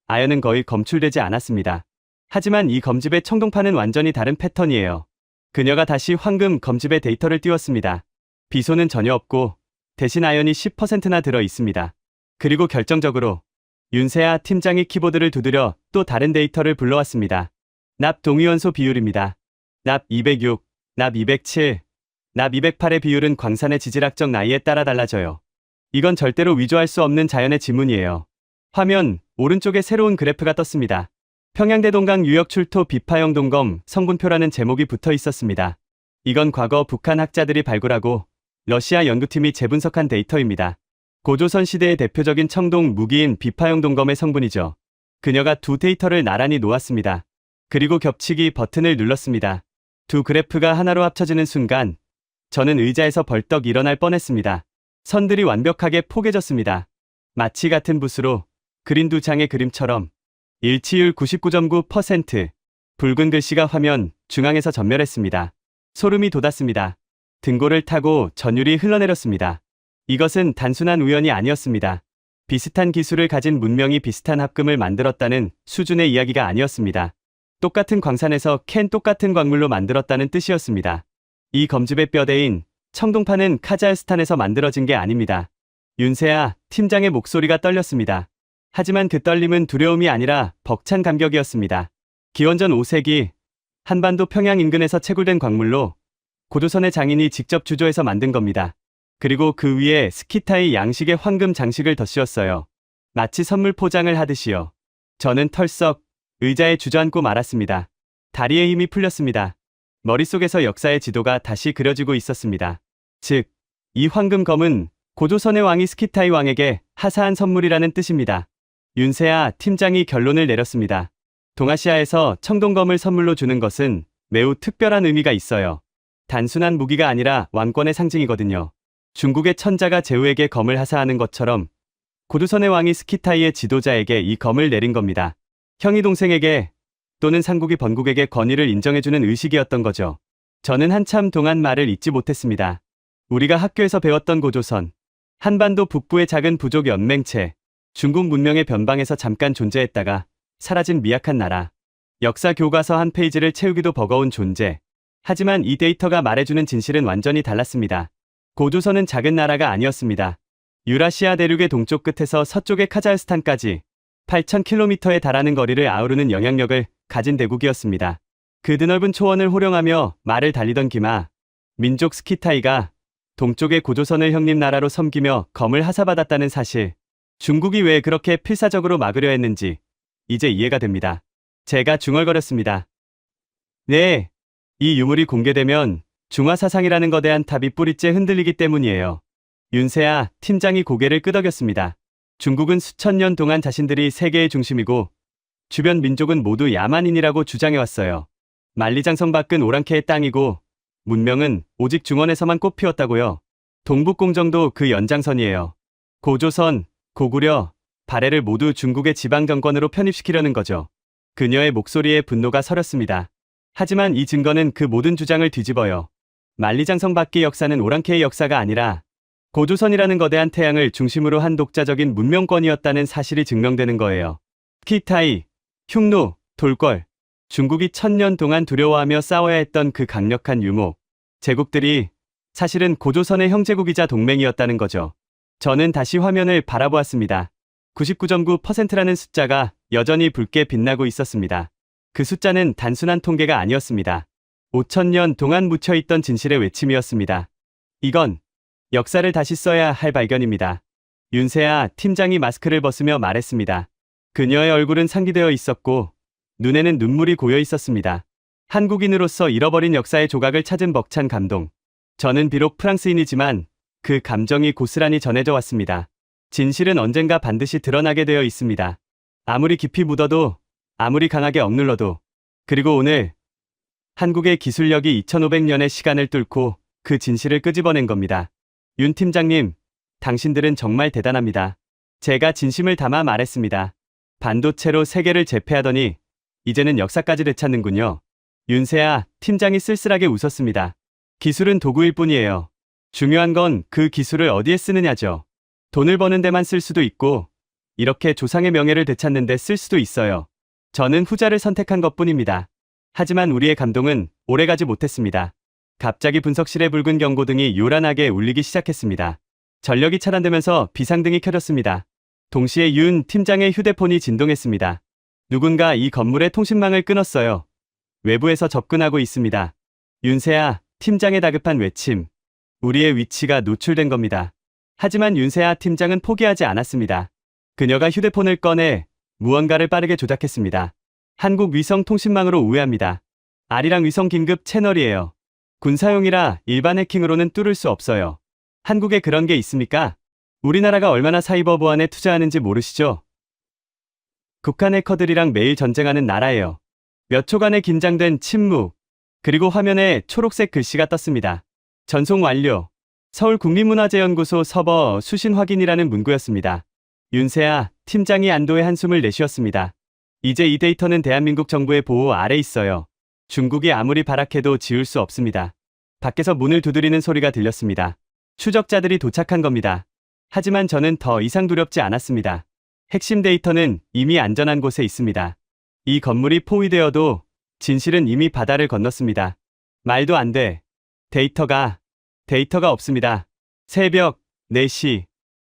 아연은 거의 검출되지 않았습니다. 하지만 이 검집의 청동판은 완전히 다른 패턴이에요. 그녀가 다시 황금 검집의 데이터를 띄웠습니다. 비소는 전혀 없고 대신 아연이 10%나 들어 있습니다. 그리고 결정적으로 윤세아 팀장이 키보드를 두드려 또 다른 데이터를 불러왔습니다. 납 동위원소 비율입니다. 납 206, 납 207, 납 208의 비율은 광산의 지질학적 나이에 따라 달라져요. 이건 절대로 위조할 수 없는 자연의 지문이에요. 화면 오른쪽에 새로운 그래프가 떴습니다. 평양대 동강 유역 출토 비파형 동검 성분표라는 제목이 붙어 있었습니다. 이건 과거 북한 학자들이 발굴하고 러시아 연구팀이 재분석한 데이터입니다. 고조선 시대의 대표적인 청동 무기인 비파형 동검의 성분이죠. 그녀가 두 데이터를 나란히 놓았습니다. 그리고 겹치기 버튼을 눌렀습니다. 두 그래프가 하나로 합쳐지는 순간 저는 의자에서 벌떡 일어날 뻔했습니다. 선들이 완벽하게 포개졌습니다. 마치 같은 붓으로 그린 두 장의 그림처럼 일치율 99.9%, 붉은 글씨가 화면 중앙에서 전멸했습니다. 소름이 돋았습니다. 등골을 타고 전율이 흘러내렸습니다. 이것은 단순한 우연이 아니었습니다. 비슷한 기술을 가진 문명이 비슷한 합금을 만들었다는 수준의 이야기가 아니었습니다. 똑같은 광산에서 캔 똑같은 광물로 만들었다는 뜻이었습니다. 이 검집의 뼈대인 청동판은 카자흐스탄에서 만들어진 게 아닙니다. 윤세아 팀장의 목소리가 떨렸습니다. 하지만 그 떨림은 두려움이 아니라 벅찬 감격이었습니다. 기원전 5세기 한반도 평양 인근에서 채굴된 광물로 고조선의 장인이 직접 주조해서 만든 겁니다. 그리고 그 위에 스키타이 양식의 황금 장식을 덧씌웠어요. 마치 선물 포장을 하듯이요. 저는 털썩 의자에 주저앉고 말았습니다. 다리에 힘이 풀렸습니다. 머릿속에서 역사의 지도가 다시 그려지고 있었습니다. 즉, 이 황금검은 고조선의 왕이 스키타이 왕에게 하사한 선물이라는 뜻입니다. 윤세아 팀장이 결론을 내렸습니다. 동아시아에서 청동검을 선물로 주는 것은 매우 특별한 의미가 있어요. 단순한 무기가 아니라 왕권의 상징이거든요. 중국의 천자가 제후에게 검을 하사하는 것처럼 고조선의 왕이 스키타이의 지도자에게 이 검을 내린 겁니다. 형이 동생에게 또는 상국이 번국에게 권위를 인정해주는 의식이었던 거죠. 저는 한참 동안 말을 잇지 못했습니다. 우리가 학교에서 배웠던 고조선, 한반도 북부의 작은 부족 연맹체, 중국 문명의 변방에서 잠깐 존재했다가 사라진 미약한 나라. 역사 교과서 한 페이지를 채우기도 버거운 존재. 하지만 이 데이터가 말해주는 진실은 완전히 달랐습니다. 고조선은 작은 나라가 아니었습니다. 유라시아 대륙의 동쪽 끝에서 서쪽의 카자흐스탄까지 8,000km에 달하는 거리를 아우르는 영향력을 가진 대국이었습니다. 그 드넓은 초원을 호령하며 말을 달리던 기마, 민족 스키타이가 동쪽의 고조선을 형님 나라로 섬기며 검을 하사받았다는 사실. 중국이 왜 그렇게 필사적으로 막으려 했는지 이제 이해가 됩니다. 제가 중얼거렸습니다. 네, 이 유물이 공개되면 중화사상이라는 거대한 탑이 뿌리째 흔들리기 때문이에요. 윤세아 팀장이 고개를 끄덕였습니다. 중국은 수천 년 동안 자신들이 세계의 중심이고 주변 민족은 모두 야만인이라고 주장해왔어요. 만리장성 밖은 오랑캐의 땅이고 문명은 오직 중원에서만 꽃피웠다고요. 동북공정도 그 연장선이에요. 고조선, 고구려, 발해를 모두 중국의 지방정권으로 편입시키려는 거죠. 그녀의 목소리에 분노가 서렸습니다. 하지만 이 증거는 그 모든 주장을 뒤집어요. 만리장성 밖의 역사는 오랑캐의 역사가 아니라 고조선이라는 거대한 태양을 중심으로 한 독자적인 문명권이었다는 사실이 증명되는 거예요. 스키타이, 흉노, 돌궐, 중국이 1000년 동안 두려워하며 싸워야 했던 그 강력한 유목, 제국들이 사실은 고조선의 형제국이자 동맹이었다는 거죠. 저는 다시 화면을 바라보았습니다. 99.9%라는 숫자가 여전히 붉게 빛나고 있었습니다. 그 숫자는 단순한 통계가 아니었습니다. 5000년 동안 묻혀있던 진실의 외침이었습니다. 이건 역사를 다시 써야 할 발견입니다. 윤세아 팀장이 마스크를 벗으며 말했습니다. 그녀의 얼굴은 상기되어 있었고 눈에는 눈물이 고여 있었습니다. 한국인으로서 잃어버린 역사의 조각을 찾은 벅찬 감동. 저는 비록 프랑스인이지만 그 감정이 고스란히 전해져 왔습니다. 진실은 언젠가 반드시 드러나게 되어 있습니다. 아무리 깊이 묻어도, 아무리 강하게 억눌러도. 그리고 오늘 한국의 기술력이 2500년의 시간을 뚫고 그 진실을 끄집어낸 겁니다. 윤 팀장님, 당신들은 정말 대단합니다. 제가 진심을 담아 말했습니다. 반도체로 세계를 제패하더니 이제는 역사까지 되찾는군요. 윤세아 팀장이 쓸쓸하게 웃었습니다. 기술은 도구일 뿐이에요. 중요한 건 그 기술을 어디에 쓰느냐죠. 돈을 버는 데만 쓸 수도 있고 이렇게 조상의 명예를 되찾는 데 쓸 수도 있어요. 저는 후자를 선택한 것뿐입니다. 하지만 우리의 감동은 오래가지 못했습니다. 갑자기 분석실의 붉은 경고등이 요란하게 울리기 시작했습니다. 전력이 차단되면서 비상등이 켜졌습니다. 동시에 윤 팀장의 휴대폰이 진동했습니다. 누군가 이 건물의 통신망을 끊었어요. 외부에서 접근하고 있습니다. 윤세아 팀장의 다급한 외침. 우리의 위치가 노출된 겁니다. 하지만 윤세아 팀장은 포기하지 않았습니다. 그녀가 휴대폰을 꺼내 무언가를 빠르게 조작했습니다. 한국 위성 통신망으로 우회합니다. 아리랑 위성 긴급 채널이에요. 군사용이라 일반 해킹으로는 뚫을 수 없어요. 한국에 그런 게 있습니까? 우리나라가 얼마나 사이버 보안에 투자하는지 모르시죠? 북한 해커들이랑 매일 전쟁하는 나라예요. 몇 초간의 긴장된 침묵, 그리고 화면에 초록색 글씨가 떴습니다. 전송 완료. 서울국립문화재연구소 서버 수신 확인이라는 문구였습니다. 윤세아 팀장이 안도의 한숨을 내쉬었습니다. 이제 이 데이터는 대한민국 정부의 보호 아래 있어요. 중국이 아무리 발악해도 지울 수 없습니다. 밖에서 문을 두드리는 소리가 들렸습니다. 추적자들이 도착한 겁니다. 하지만 저는 더 이상 두렵지 않았습니다. 핵심 데이터는 이미 안전한 곳에 있습니다. 이 건물이 포위되어도 진실은 이미 바다를 건넜습니다. 말도 안 돼. 데이터가 없습니다. 새벽 4시.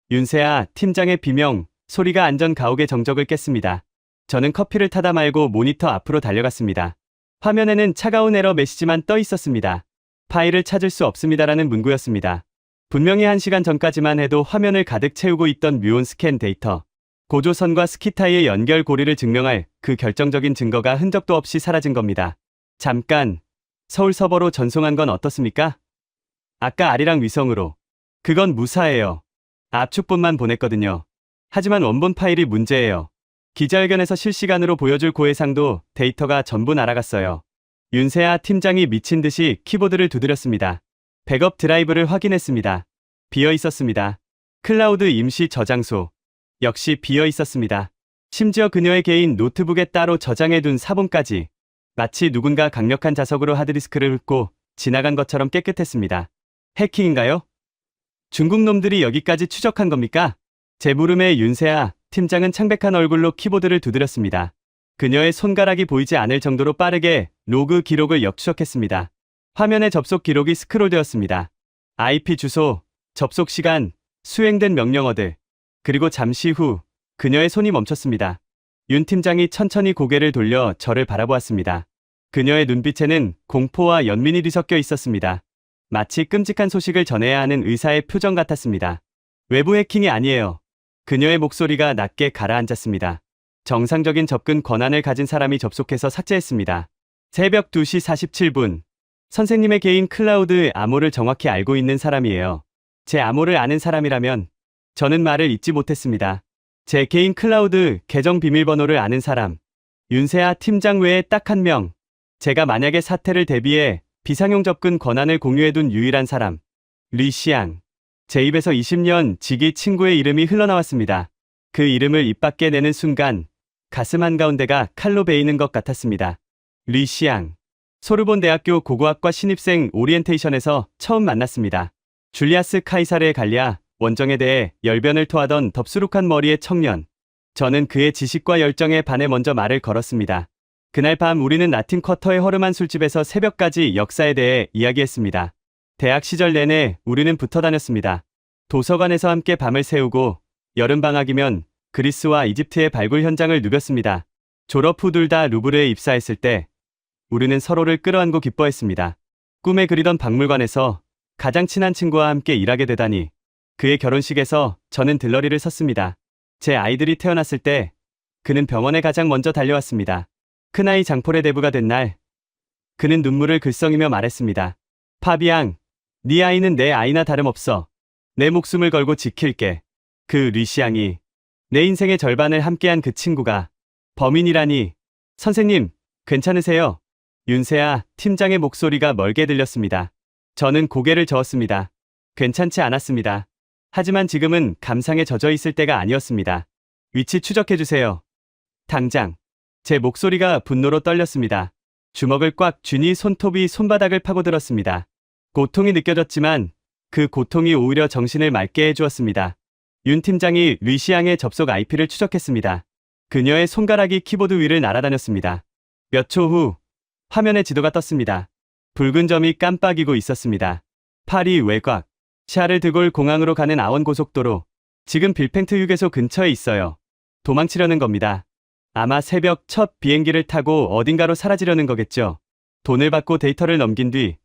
윤세아 팀장의 비명 소리가 안전 가옥의 정적을 깼습니다. 저는 커피를 타다 말고 모니터 앞으로 달려갔습니다. 화면에는 차가운 에러 메시지만 떠 있었습니다. 파일을 찾을 수 없습니다라는 문구였습니다. 분명히 1시간 전까지만 해도 화면을 가득 채우고 있던 뮤온 스캔 데이터. 고조선과 스키타이의 연결 고리를 증명할 그 결정적인 증거가 흔적도 없이 사라진 겁니다. 잠깐, 서울 서버로 전송한 건 어떻습니까? 아까 아리랑 위성으로. 그건 무사해요. 압축본만 보냈거든요. 하지만 원본 파일이 문제예요. 기자회견에서 실시간으로 보여줄 고해상도 데이터가 전부 날아갔어요. 윤세아 팀장이 미친 듯이 키보드를 두드렸습니다. 백업 드라이브를 확인했습니다. 비어 있었습니다. 클라우드 임시 저장소. 역시 비어 있었습니다. 심지어 그녀의 개인 노트북에 따로 저장해둔 사본까지. 마치 누군가 강력한 자석으로 하드디스크를 훑고 지나간 것처럼 깨끗했습니다. 해킹인가요? 중국 놈들이 여기까지 추적한 겁니까? 제 물음에 윤세아 팀장은 창백한 얼굴로 키보드를 두드렸습니다. 그녀의 손가락이 보이지 않을 정도로 빠르게 로그 기록을 역추적했습니다. 화면에 접속 기록이 스크롤되었습니다. IP 주소, 접속 시간, 수행된 명령어들. 그리고 잠시 후 그녀의 손이 멈췄습니다. 윤 팀장이 천천히 고개를 돌려 저를 바라보았습니다. 그녀의 눈빛에는 공포와 연민이 뒤섞여 있었습니다. 마치 끔찍한 소식을 전해야 하는 의사의 표정 같았습니다. 외부 해킹이 아니에요. 그녀의 목소리가 낮게 가라앉았습니다. 정상적인 접근 권한을 가진 사람이 접속해서 삭제했습니다. 새벽 2시 47분. 선생님의 개인 클라우드 암호를 정확히 알고 있는 사람이에요. 제 암호를 아는 사람이라면 저는 말을 잇지 못했습니다. 제 개인 클라우드 계정 비밀번호를 아는 사람. 윤세아 팀장 외에 딱 한 명. 제가 만약에 사태를 대비해 비상용 접근 권한을 공유해둔 유일한 사람. 리시앙. 제 입에서 20년 지기 친구의 이름이 흘러나왔습니다. 그 이름을 입 밖에 내는 순간 가슴 한가운데가 칼로 베이는 것 같았습니다. 리시앙. 소르본 대학교 고고학과 신입생 오리엔테이션에서 처음 만났습니다. 줄리아스 카이사르의 갈리아 원정에 대해 열변을 토하던 덥수룩한 머리의 청년. 저는 그의 지식과 열정에 반해 먼저 말을 걸었습니다. 그날 밤 우리는 라틴 쿼터의 허름한 술집에서 새벽까지 역사에 대해 이야기했습니다. 대학 시절 내내 우리는 붙어 다녔습니다. 도서관에서 함께 밤을 새우고 여름방학이면 그리스와 이집트의 발굴 현장을 누볐습니다. 졸업 후 둘 다 루브르에 입사했을 때 우리는 서로를 끌어안고 기뻐했습니다. 꿈에 그리던 박물관에서 가장 친한 친구와 함께 일하게 되다니. 그의 결혼식에서 저는 들러리를 섰습니다. 제 아이들이 태어났을 때 그는 병원에 가장 먼저 달려왔습니다. 큰아이 장폴의 대부가 된 날 그는 눈물을 글썽이며 말했습니다. 파비앙, 네 아이는 내 아이나 다름없어. 내 목숨을 걸고 지킬게. 그 리시앙이 내 인생의 절반을 함께한 그 친구가 범인이라니. 선생님, 괜찮으세요? 윤세아 팀장의 목소리가 멀게 들렸습니다. 저는 고개를 저었습니다. 괜찮지 않았습니다. 하지만 지금은 감상에 젖어 있을 때가 아니었습니다. 위치 추적해주세요. 당장. 제 목소리가 분노로 떨렸습니다. 주먹을 꽉 쥐니 손톱이 손바닥을 파고들었습니다. 고통이 느껴졌지만 그 고통이 오히려 정신을 맑게 해주었습니다. 윤 팀장이 리시앙의 접속 IP를 추적했습니다. 그녀의 손가락이 키보드 위를 날아다녔습니다. 몇 초 후 화면에 지도가 떴습니다. 붉은 점이 깜빡이고 있었습니다. 파리 외곽. 샤를 드골 공항으로 가는 아원 고속도로. 지금 빌팽트 휴게소 근처에 있어요. 도망치려는 겁니다. 아마 새벽 첫 비행기를 타고 어딘가로 사라지려는 거겠죠. 돈을 받고 데이터를 넘긴 뒤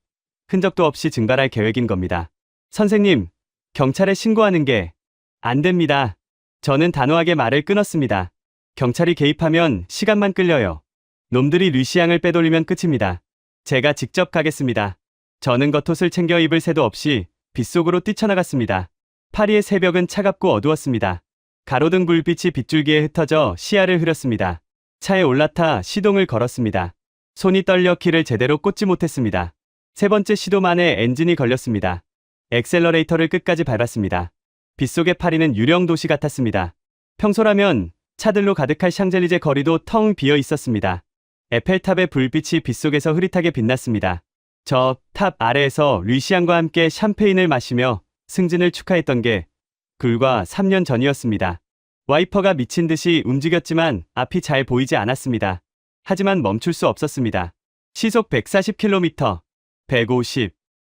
흔적도 없이 증발할 계획인 겁니다. 선생님, 경찰에 신고하는 게 안 됩니다. 저는 단호하게 말을 끊었습니다. 경찰이 개입하면 시간만 끌려요. 놈들이 리시앙을 빼돌리면 끝입니다. 제가 직접 가겠습니다. 저는 겉옷을 챙겨 입을 새도 없이 빗속으로 뛰쳐나갔습니다. 파리의 새벽은 차갑고 어두웠습니다. 가로등 불빛이 빗줄기에 흩어져 시야를 흐렸습니다. 차에 올라타 시동을 걸었습니다. 손이 떨려 키를 제대로 꽂지 못했습니다. 세 번째 시도 만에 엔진이 걸렸습니다. 엑셀러레이터를 끝까지 밟았습니다. 빗속의 파리는 유령 도시 같았습니다. 평소라면 차들로 가득할 샹젤리제 거리도 텅 비어 있었습니다. 에펠탑의 불빛이 빗속에서 흐릿하게 빛났습니다. 저 탑 아래에서 리시앙과 함께 샴페인을 마시며 승진을 축하했던 게 불과 3년 전이었습니다. 와이퍼가 미친 듯이 움직였지만 앞이 잘 보이지 않았습니다. 하지만 멈출 수 없었습니다. 시속 140km, 150,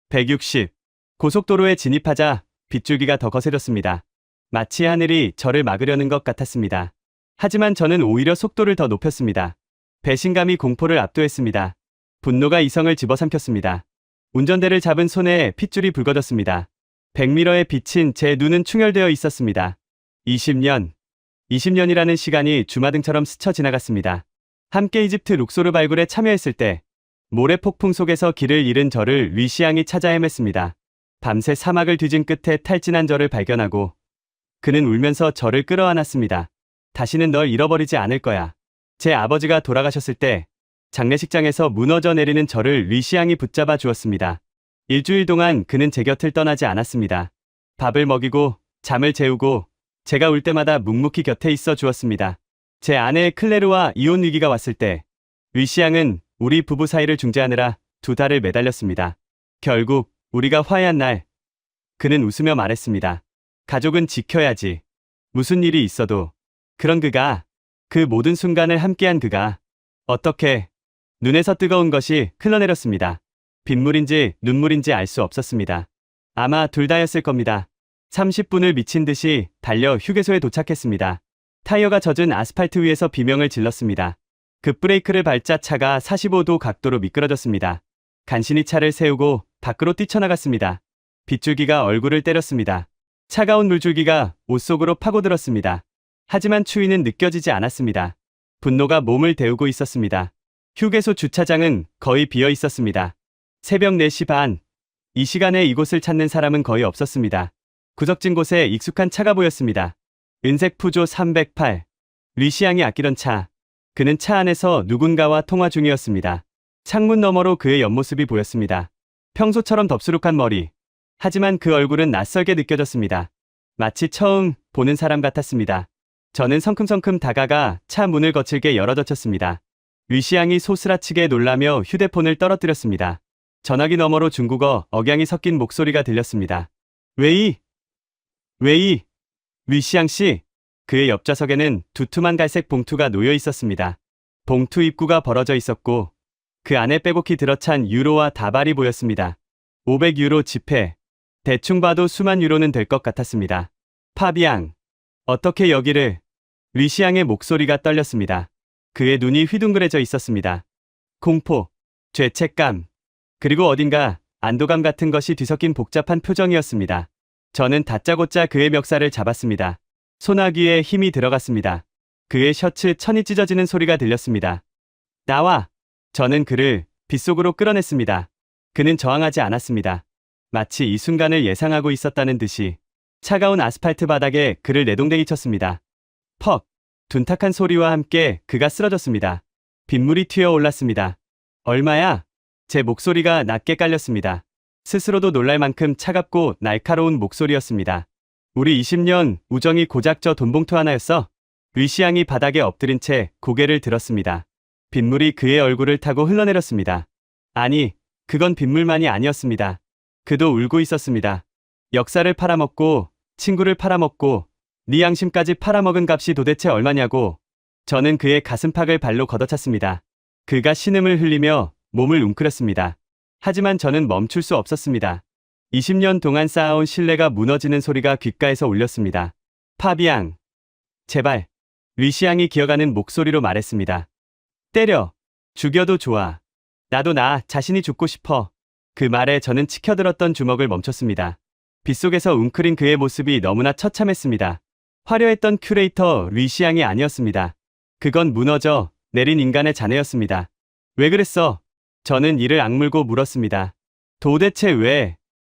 160. 고속도로에 진입하자 빗줄기가 더 거세졌습니다. 마치 하늘이 저를 막으려는 것 같았습니다. 하지만 저는 오히려 속도를 더 높였습니다. 배신감이 공포를 압도했습니다. 분노가 이성을 집어삼켰습니다. 운전대를 잡은 손에 핏줄이 붉어졌습니다. 백미러에 비친 제 눈은 충혈되어 있었습니다. 20년이라는 시간이 주마등처럼 스쳐 지나갔습니다. 함께 이집트 룩소르 발굴에 참여했을 때 모래 폭풍 속에서 길을 잃은 저를 리시앙이 찾아 헤맸습니다. 밤새 사막을 뒤진 끝에 탈진한 저를 발견하고 그는 울면서 저를 끌어안았습니다. 다시는 널 잃어버리지 않을 거야. 제 아버지가 돌아가셨을 때 장례식장에서 무너져 내리는 저를 리시앙이 붙잡아 주었습니다. 일주일 동안 그는 제 곁을 떠나지 않았습니다. 밥을 먹이고 잠을 재우고 제가 울 때마다 묵묵히 곁에 있어 주었습니다. 제 아내 클레르와 이혼 위기가 왔을 때 리시앙은 우리 부부 사이를 중재하느라 2달을 매달렸습니다. 결국 우리가 화해한 날 그는 웃으며 말했습니다. 가족은 지켜야지. 무슨 일이 있어도. 그런 그가, 그 모든 순간을 함께한 그가 어떻게 눈에서 뜨거운 것이 흘러내렸습니다. 빗물인지 눈물인지 알 수 없었습니다. 아마 둘 다였을 겁니다. 30분을 미친 듯이 달려 휴게소에 도착했습니다. 타이어가 젖은 아스팔트 위에서 비명을 질렀습니다. 급브레이크를 밟자 차가 45도 각도로 미끄러졌습니다. 간신히 차를 세우고 밖으로 뛰쳐나갔습니다. 빗줄기가 얼굴을 때렸습니다. 차가운 물줄기가 옷 속으로 파고들었습니다. 하지만 추위는 느껴지지 않았습니다. 분노가 몸을 데우고 있었습니다. 휴게소 주차장은 거의 비어 있었습니다. 새벽 4시 반. 이 시간에 이곳을 찾는 사람은 거의 없었습니다. 구석진 곳에 익숙한 차가 보였습니다. 은색 푸조 308. 리시앙이 아끼던 차. 그는 차 안에서 누군가와 통화 중이었습니다. 창문 너머로 그의 옆모습이 보였습니다. 평소처럼 덥수룩한 머리. 하지만 그 얼굴은 낯설게 느껴졌습니다. 마치 처음 보는 사람 같았습니다. 저는 성큼성큼 다가가 차 문을 거칠게 열어젖혔습니다. 리시앙이 소스라치게 놀라며 휴대폰을 떨어뜨렸습니다. 전화기 너머로 중국어 억양이 섞인 목소리가 들렸습니다. 웨이? 리시앙 씨? 그의 옆좌석에는 두툼한 갈색 봉투가 놓여 있었습니다. 봉투 입구가 벌어져 있었고 그 안에 빼곡히 들어찬 유로와 다발이 보였습니다. 500유로 지폐. 대충 봐도 수만 유로는 될 것 같았습니다. 파비앙. 어떻게 여기를? 리시앙의 목소리가 떨렸습니다. 그의 눈이 휘둥그레져 있었습니다. 공포, 죄책감, 그리고 어딘가 안도감 같은 것이 뒤섞인 복잡한 표정이었습니다. 저는 다짜고짜 그의 멱살을 잡았습니다. 소나귀에 힘이 들어갔습니다. 그의 셔츠 천이 찢어지는 소리가 들렸습니다. 나와! 저는 그를 빗속으로 끌어냈습니다. 그는 저항하지 않았습니다. 마치 이 순간을 예상하고 있었다는 듯이 차가운 아스팔트 바닥에 그를 내동댕이 쳤습니다. 퍽! 둔탁한 소리와 함께 그가 쓰러졌습니다. 빗물이 튀어 올랐습니다. 얼마야? 제 목소리가 낮게 깔렸습니다. 스스로도 놀랄 만큼 차갑고 날카로운 목소리였습니다. 우리 20년 우정이 고작 저 돈봉투 하나였어? 리시앙이 바닥에 엎드린 채 고개를 들었습니다. 빗물이 그의 얼굴을 타고 흘러내렸습니다. 아니, 그건 빗물만이 아니었습니다. 그도 울고 있었습니다. 역사를 팔아먹고 친구를 팔아먹고 네 양심까지 팔아먹은 값이 도대체 얼마냐고. 저는 그의 가슴팍을 발로 걷어찼습니다. 그가 신음을 흘리며 몸을 웅크렸습니다. 하지만 저는 멈출 수 없었습니다. 20년 동안 쌓아온 신뢰가 무너지는 소리가 귓가에서 울렸습니다. 파비앙. 제발. 리시앙이 기어가는 목소리로 말했습니다. 때려. 죽여도 좋아. 나도 나 자신이 죽고 싶어. 그 말에 저는 치켜들었던 주먹을 멈췄습니다. 빗속에서 웅크린 그의 모습이 너무나 처참했습니다. 화려했던 큐레이터 리시앙이 아니었습니다. 그건 무너져 내린 인간의 자네였습니다. 왜 그랬어? 저는 이를 악물고 물었습니다. 도대체 왜?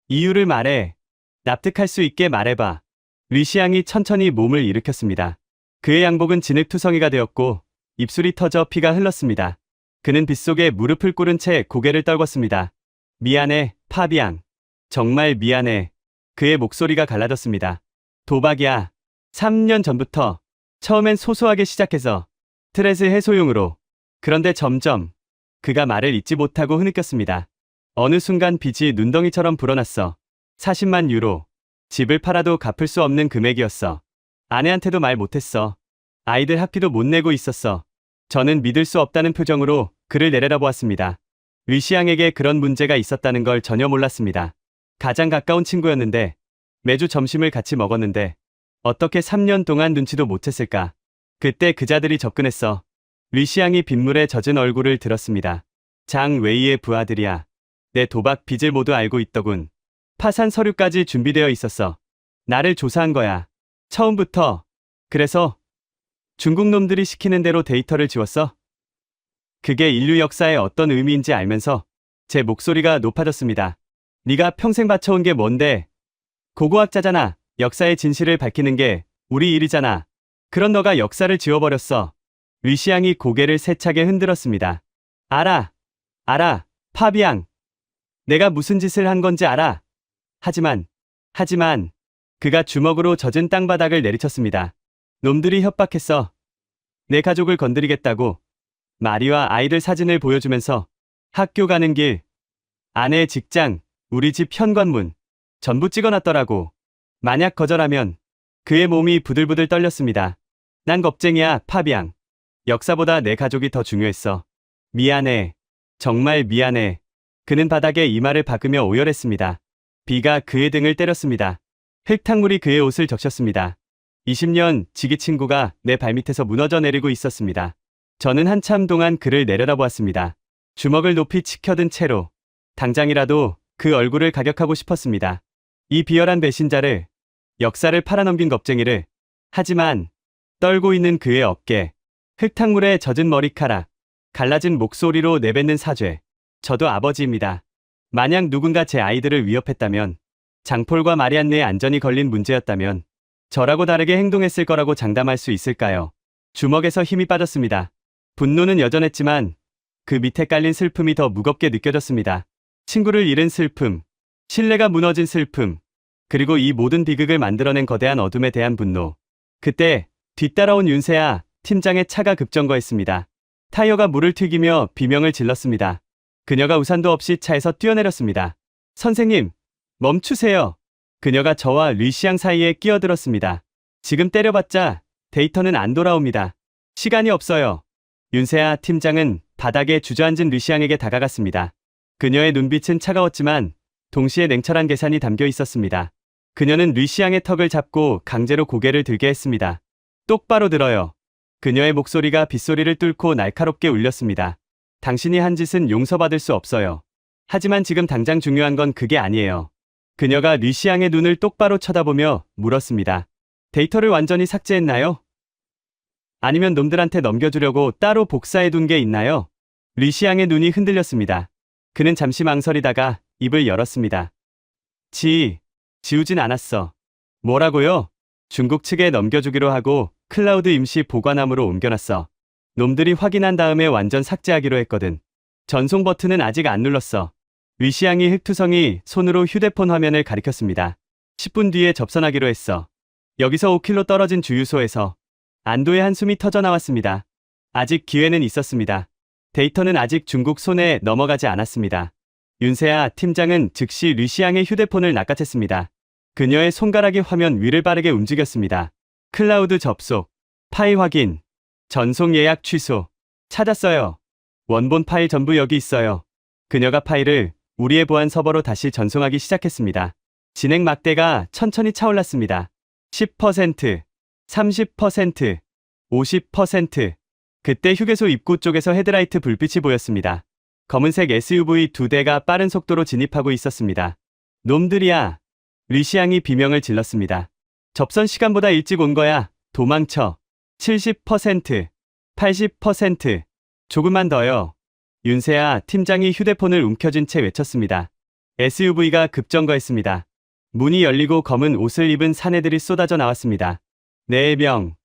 이유를 말해. 납득할 수 있게 말해봐. 리시앙이 천천히 몸을 일으켰습니다. 그의 양복은 진흙투성이가 되었고 입술이 터져 피가 흘렀습니다. 그는 빗속에 무릎을 꿇은 채 고개를 떨궜습니다. 미안해, 파비앙. 정말 미안해. 그의 목소리가 갈라졌습니다. 도박이야. 3년 전부터. 처음엔 소소하게 시작해서 스트레스 해소용으로. 그런데 점점 그가 말을 잇지 못하고 흐느꼈습니다. 어느 순간 빚이 눈덩이처럼 불어났어. 40만 유로. 집을 팔아도 갚을 수 없는 금액이었어. 아내한테도 말 못했어. 아이들 학비도 못 내고 있었어. 저는 믿을 수 없다는 표정으로 그를 내려다보았습니다. 리시앙에게 그런 문제가 있었다는 걸 전혀 몰랐습니다. 가장 가까운 친구였는데 매주 점심을 같이 먹었는데 어떻게 3년 동안 눈치도 못 챘을까? 그때 그자들이 접근했어. 리시앙이 빗물에 젖은 얼굴을 들었습니다. 장 웨이의 부하들이야. 내 도박 빚을 모두 알고 있더군. 파산 서류까지 준비되어 있었어. 나를 조사한 거야. 처음부터. 그래서 중국 놈들이 시키는 대로 데이터를 지웠어? 그게 인류 역사에 어떤 의미인지 알면서 제 목소리가 높아졌습니다. 네가 평생 바쳐온 게 뭔데? 고고학자잖아. 역사의 진실을 밝히는 게 우리 일이잖아. 그런 너가 역사를 지워버렸어. 리시앙이 고개를 세차게 흔들었습니다. 알아. 파비앙. 내가 무슨 짓을 한 건지 알아. 하지만, 그가 주먹으로 젖은 땅바닥을 내리쳤습니다. 놈들이 협박했어. 내 가족을 건드리겠다고. 마리와 아이들 사진을 보여주면서 학교 가는 길, 아내의 직장, 우리 집 현관문, 전부 찍어놨더라고. 만약 거절하면 그의 몸이 부들부들 떨렸습니다. 난 겁쟁이야, 파비앙. 역사보다 내 가족이 더 중요했어. 미안해. 정말 미안해. 그는 바닥에 이마를 박으며 오열했습니다. 비가 그의 등을 때렸습니다. 흙탕물이 그의 옷을 적셨습니다. 20년 지기 친구가 내 발밑에서 무너져 내리고 있었습니다. 저는 한참 동안 그를 내려다보았습니다. 주먹을 높이 치켜든 채로 당장이라도 그 얼굴을 가격하고 싶었습니다. 이 비열한 배신자를, 역사를 팔아넘긴 겁쟁이를. 하지만 떨고 있는 그의 어깨, 흙탕물에 젖은 머리카락, 갈라진 목소리로 내뱉는 사죄. 저도 아버지입니다. 만약 누군가 제 아이들을 위협했다면, 장폴과 마리안네의 안전이 걸린 문제였다면 저라고 다르게 행동했을 거라고 장담할 수 있을까요? 주먹에서 힘이 빠졌습니다. 분노는 여전했지만 그 밑에 깔린 슬픔이 더 무겁게 느껴졌습니다. 친구를 잃은 슬픔, 신뢰가 무너진 슬픔, 그리고 이 모든 비극을 만들어낸 거대한 어둠에 대한 분노. 그때 뒤따라온 윤세아 팀장의 차가 급정거했습니다. 타이어가 물을 튀기며 비명을 질렀습니다. 그녀가 우산도 없이 차에서 뛰어내렸습니다. 선생님, 멈추세요. 그녀가 저와 리시앙 사이에 끼어들었습니다. 지금 때려봤자 데이터는 안 돌아옵니다. 시간이 없어요. 윤세아 팀장은 바닥에 주저앉은 리시앙에게 다가갔습니다. 그녀의 눈빛은 차가웠지만 동시에 냉철한 계산이 담겨 있었습니다. 그녀는 리시앙의 턱을 잡고 강제로 고개를 들게 했습니다. 똑바로 들어요. 그녀의 목소리가 빗소리를 뚫고 날카롭게 울렸습니다. 당신이 한 짓은 용서받을 수 없어요. 하지만 지금 당장 중요한 건 그게 아니에요. 그녀가 리시앙의 눈을 똑바로 쳐다보며 물었습니다. 데이터를 완전히 삭제했나요? 아니면 놈들한테 넘겨주려고 따로 복사해둔 게 있나요? 리시앙의 눈이 흔들렸습니다. 그는 잠시 망설이다가 입을 열었습니다. 지우진 않았어. 뭐라고요? 중국 측에 넘겨주기로 하고 클라우드 임시 보관함으로 옮겨놨어. 놈들이 확인한 다음에 완전 삭제하기로 했거든. 전송 버튼은 아직 안 눌렀어. 리시앙이 흙투성이 손으로 휴대폰 화면을 가리켰습니다. 10분 뒤에 접선하기로 했어. 여기서 5km 떨어진 주유소에서 안도의 한숨이 터져 나왔습니다. 아직 기회는 있었습니다. 데이터는 아직 중국 손에 넘어가지 않았습니다. 윤세아 팀장은 즉시 리시앙의 휴대폰을 낚아챘습니다. 그녀의 손가락이 화면 위를 빠르게 움직였습니다. 클라우드 접속, 파일 확인, 전송 예약 취소. 찾았어요. 원본 파일 전부 여기 있어요. 그녀가 파일을 우리의 보안 서버로 다시 전송하기 시작했습니다. 진행 막대가 천천히 차올랐습니다. 10%, 30%, 50%. 그때 휴게소 입구 쪽에서 헤드라이트 불빛이 보였습니다. 검은색 SUV 2대가 빠른 속도로 진입하고 있었습니다. 놈들이야. 리시앙이 비명을 질렀습니다. 접선 시간보다 일찍 온 거야. 도망쳐. 70%, 80%. 조금만 더요. 윤세아 팀장이 휴대폰을 움켜쥔 채 외쳤습니다. SUV가 급정거했습니다. 문이 열리고 검은 옷을 입은 사내들이 쏟아져 나왔습니다. 4명.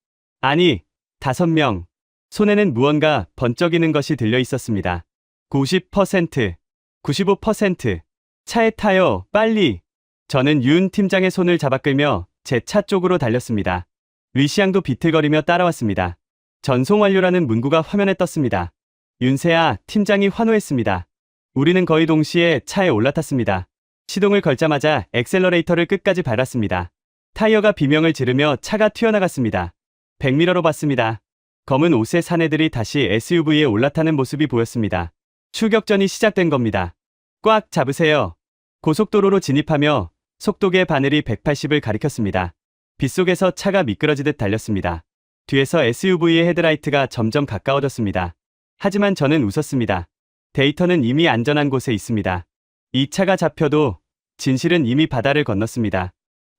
아니, 5명. 손에는 무언가 번쩍이는 것이 들려 있었습니다. 90%, 95%. 차에 타요, 빨리. 저는 윤 팀장의 손을 잡아 끌며 제 차 쪽으로 달렸습니다. 리시앙도 비틀거리며 따라왔습니다. 전송 완료라는 문구가 화면에 떴습니다. 윤세아 팀장이 환호했습니다. 우리는 거의 동시에 차에 올라탔습니다. 시동을 걸자마자 엑셀러레이터를 끝까지 밟았습니다. 타이어가 비명을 지르며 차가 튀어나갔습니다. 백미러로 봤습니다. 검은 옷의 사내들이 다시 SUV에 올라타는 모습이 보였습니다. 추격전이 시작된 겁니다. 꽉 잡으세요. 고속도로로 진입하며 속도계 바늘이 180을 가리켰습니다. 빗속에서 차가 미끄러지듯 달렸습니다. 뒤에서 SUV의 헤드라이트가 점점 가까워졌습니다. 하지만 저는 웃었습니다. 데이터는 이미 안전한 곳에 있습니다. 이 차가 잡혀도 진실은 이미 바다를 건넜습니다.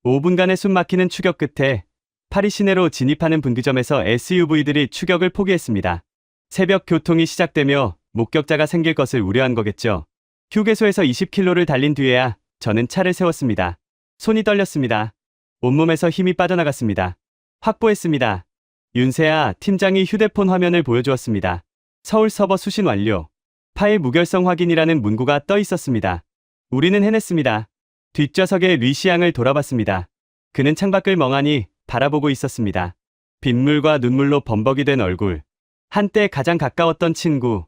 5분간의 숨막히는 추격 끝에 파리 시내로 진입하는 분기점에서 SUV들이 추격을 포기했습니다. 새벽 교통이 시작되며 목격자가 생길 것을 우려한 거겠죠. 휴게소에서 20km를 달린 뒤에야 저는 차를 세웠습니다. 손이 떨렸습니다. 온몸에서 힘이 빠져나갔습니다. 확보했습니다. 윤세아 팀장이 휴대폰 화면을 보여주었습니다. 서울 서버 수신 완료. 파일 무결성 확인이라는 문구가 떠 있었습니다. 우리는 해냈습니다. 뒷좌석에 류시양을 돌아봤습니다. 그는 창밖을 멍하니 바라보고 있었습니다. 빗물과 눈물로 범벅이 된 얼굴. 한때 가장 가까웠던 친구.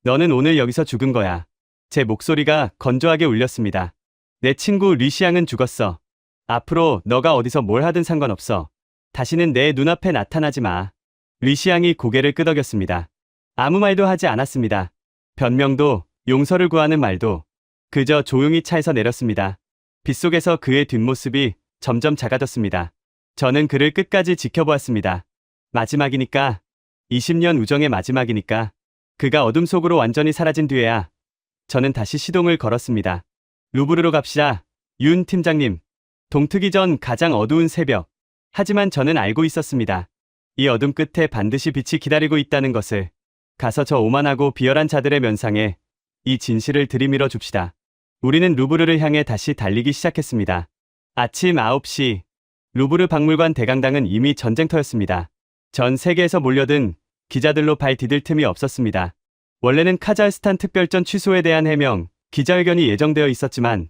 너는 오늘 여기서 죽은 거야. 제 목소리가 건조하게 울렸습니다. 내 친구 류시양은 죽었어. 앞으로 너가 어디서 뭘 하든 상관없어. 다시는 내 눈앞에 나타나지 마. 류시양이 고개를 끄덕였습니다. 아무 말도 하지 않았습니다. 변명도, 용서를 구하는 말도. 그저 조용히 차에서 내렸습니다. 빗속에서 그의 뒷모습이 점점 작아졌습니다. 저는 그를 끝까지 지켜보았습니다. 마지막이니까. 20년 우정의 마지막이니까. 그가 어둠 속으로 완전히 사라진 뒤에야 저는 다시 시동을 걸었습니다. 루브르로 갑시다. 윤 팀장님. 동트기 전 가장 어두운 새벽. 하지만 저는 알고 있었습니다. 이 어둠 끝에 반드시 빛이 기다리고 있다는 것을. 가서 저 오만하고 비열한 자들의 면상에 이 진실을 들이밀어 줍시다. 우리는 루브르를 향해 다시 달리기 시작했습니다. 아침 9시. 루브르 박물관 대강당은 이미 전쟁터였습니다. 전 세계에서 몰려든 기자들로 발 디딜 틈이 없었습니다. 원래는 카자흐스탄 특별전 취소에 대한 해명, 기자회견이 예정되어 있었지만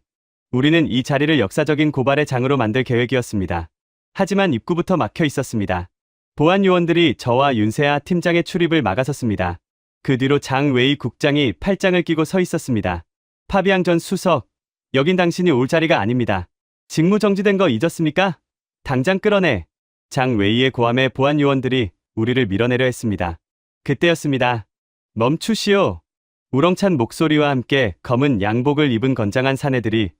우리는 이 자리를 역사적인 고발의 장으로 만들 계획이었습니다. 하지만 입구부터 막혀 있었습니다. 보안 요원들이 저와 윤세아 팀장의 출입을 막아섰습니다. 그 뒤로 장 웨이 국장이 팔짱을 끼고 서 있었습니다. 파비앙 전 수석, 여긴 당신이 올 자리가 아닙니다. 직무 정지된 거 잊었습니까? 당장 끌어내. 장 웨이의 고함에 보안 요원들이 우리를 밀어내려 했습니다. 그때였습니다. 멈추시오. 우렁찬 목소리와 함께 검은 양복을 입은 건장한 사내들이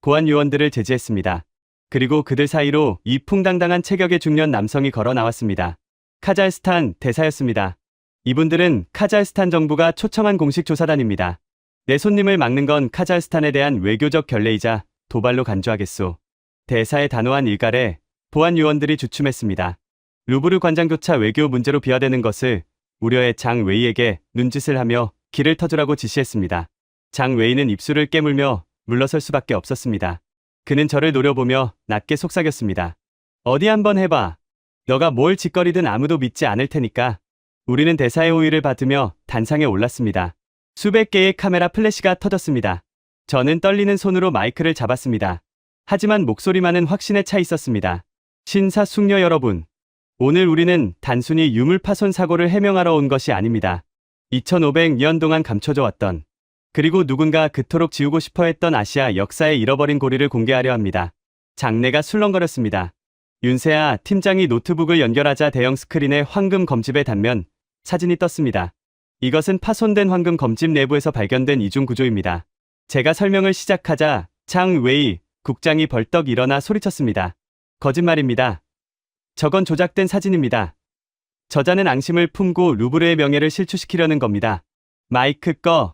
보안 요원들을 제지했습니다. 그리고 그들 사이로 이 풍당당한 체격의 중년 남성이 걸어 나왔습니다. 카자흐스탄 대사였습니다. 이분들은 카자흐스탄 정부가 초청한 공식 조사단입니다. 내 손님을 막는 건 카자흐스탄에 대한 외교적 결례이자 도발로 간주하겠소. 대사의 단호한 일갈에 보안 요원들이 주춤했습니다. 루브르 관장조차 외교 문제로 비화되는 것을 우려해 장 웨이에게 눈짓을 하며 길을 터주라고 지시했습니다. 장 웨이는 입술을 깨물며 물러설 수밖에 없었습니다. 그는 저를 노려보며 낮게 속삭였습니다. 어디 한번 해봐. 너가 뭘 짓거리든 아무도 믿지 않을 테니까. 우리는 대사의 호의를 받으며 단상에 올랐습니다. 수백 개의 카메라 플래시가 터졌습니다. 저는 떨리는 손으로 마이크를 잡았습니다. 하지만 목소리만은 확신에 차 있었습니다. 신사숙녀 여러분. 오늘 우리는 단순히 유물 파손 사고를 해명하러 온 것이 아닙니다. 2500년 동안 감춰져 왔던, 그리고 누군가 그토록 지우고 싶어 했던 아시아 역사의 잃어버린 고리를 공개하려 합니다. 장내가 술렁거렸습니다. 윤세아 팀장이 노트북을 연결하자 대형 스크린에 황금 검집의 단면 사진이 떴습니다. 이것은 파손된 황금 검집 내부에서 발견된 이중 구조입니다. 제가 설명을 시작하자 장 웨이 국장이 벌떡 일어나 소리쳤습니다. 거짓말입니다. 저건 조작된 사진입니다. 저자는 앙심을 품고 루브르의 명예를 실추시키려는 겁니다. 마이크 꺼.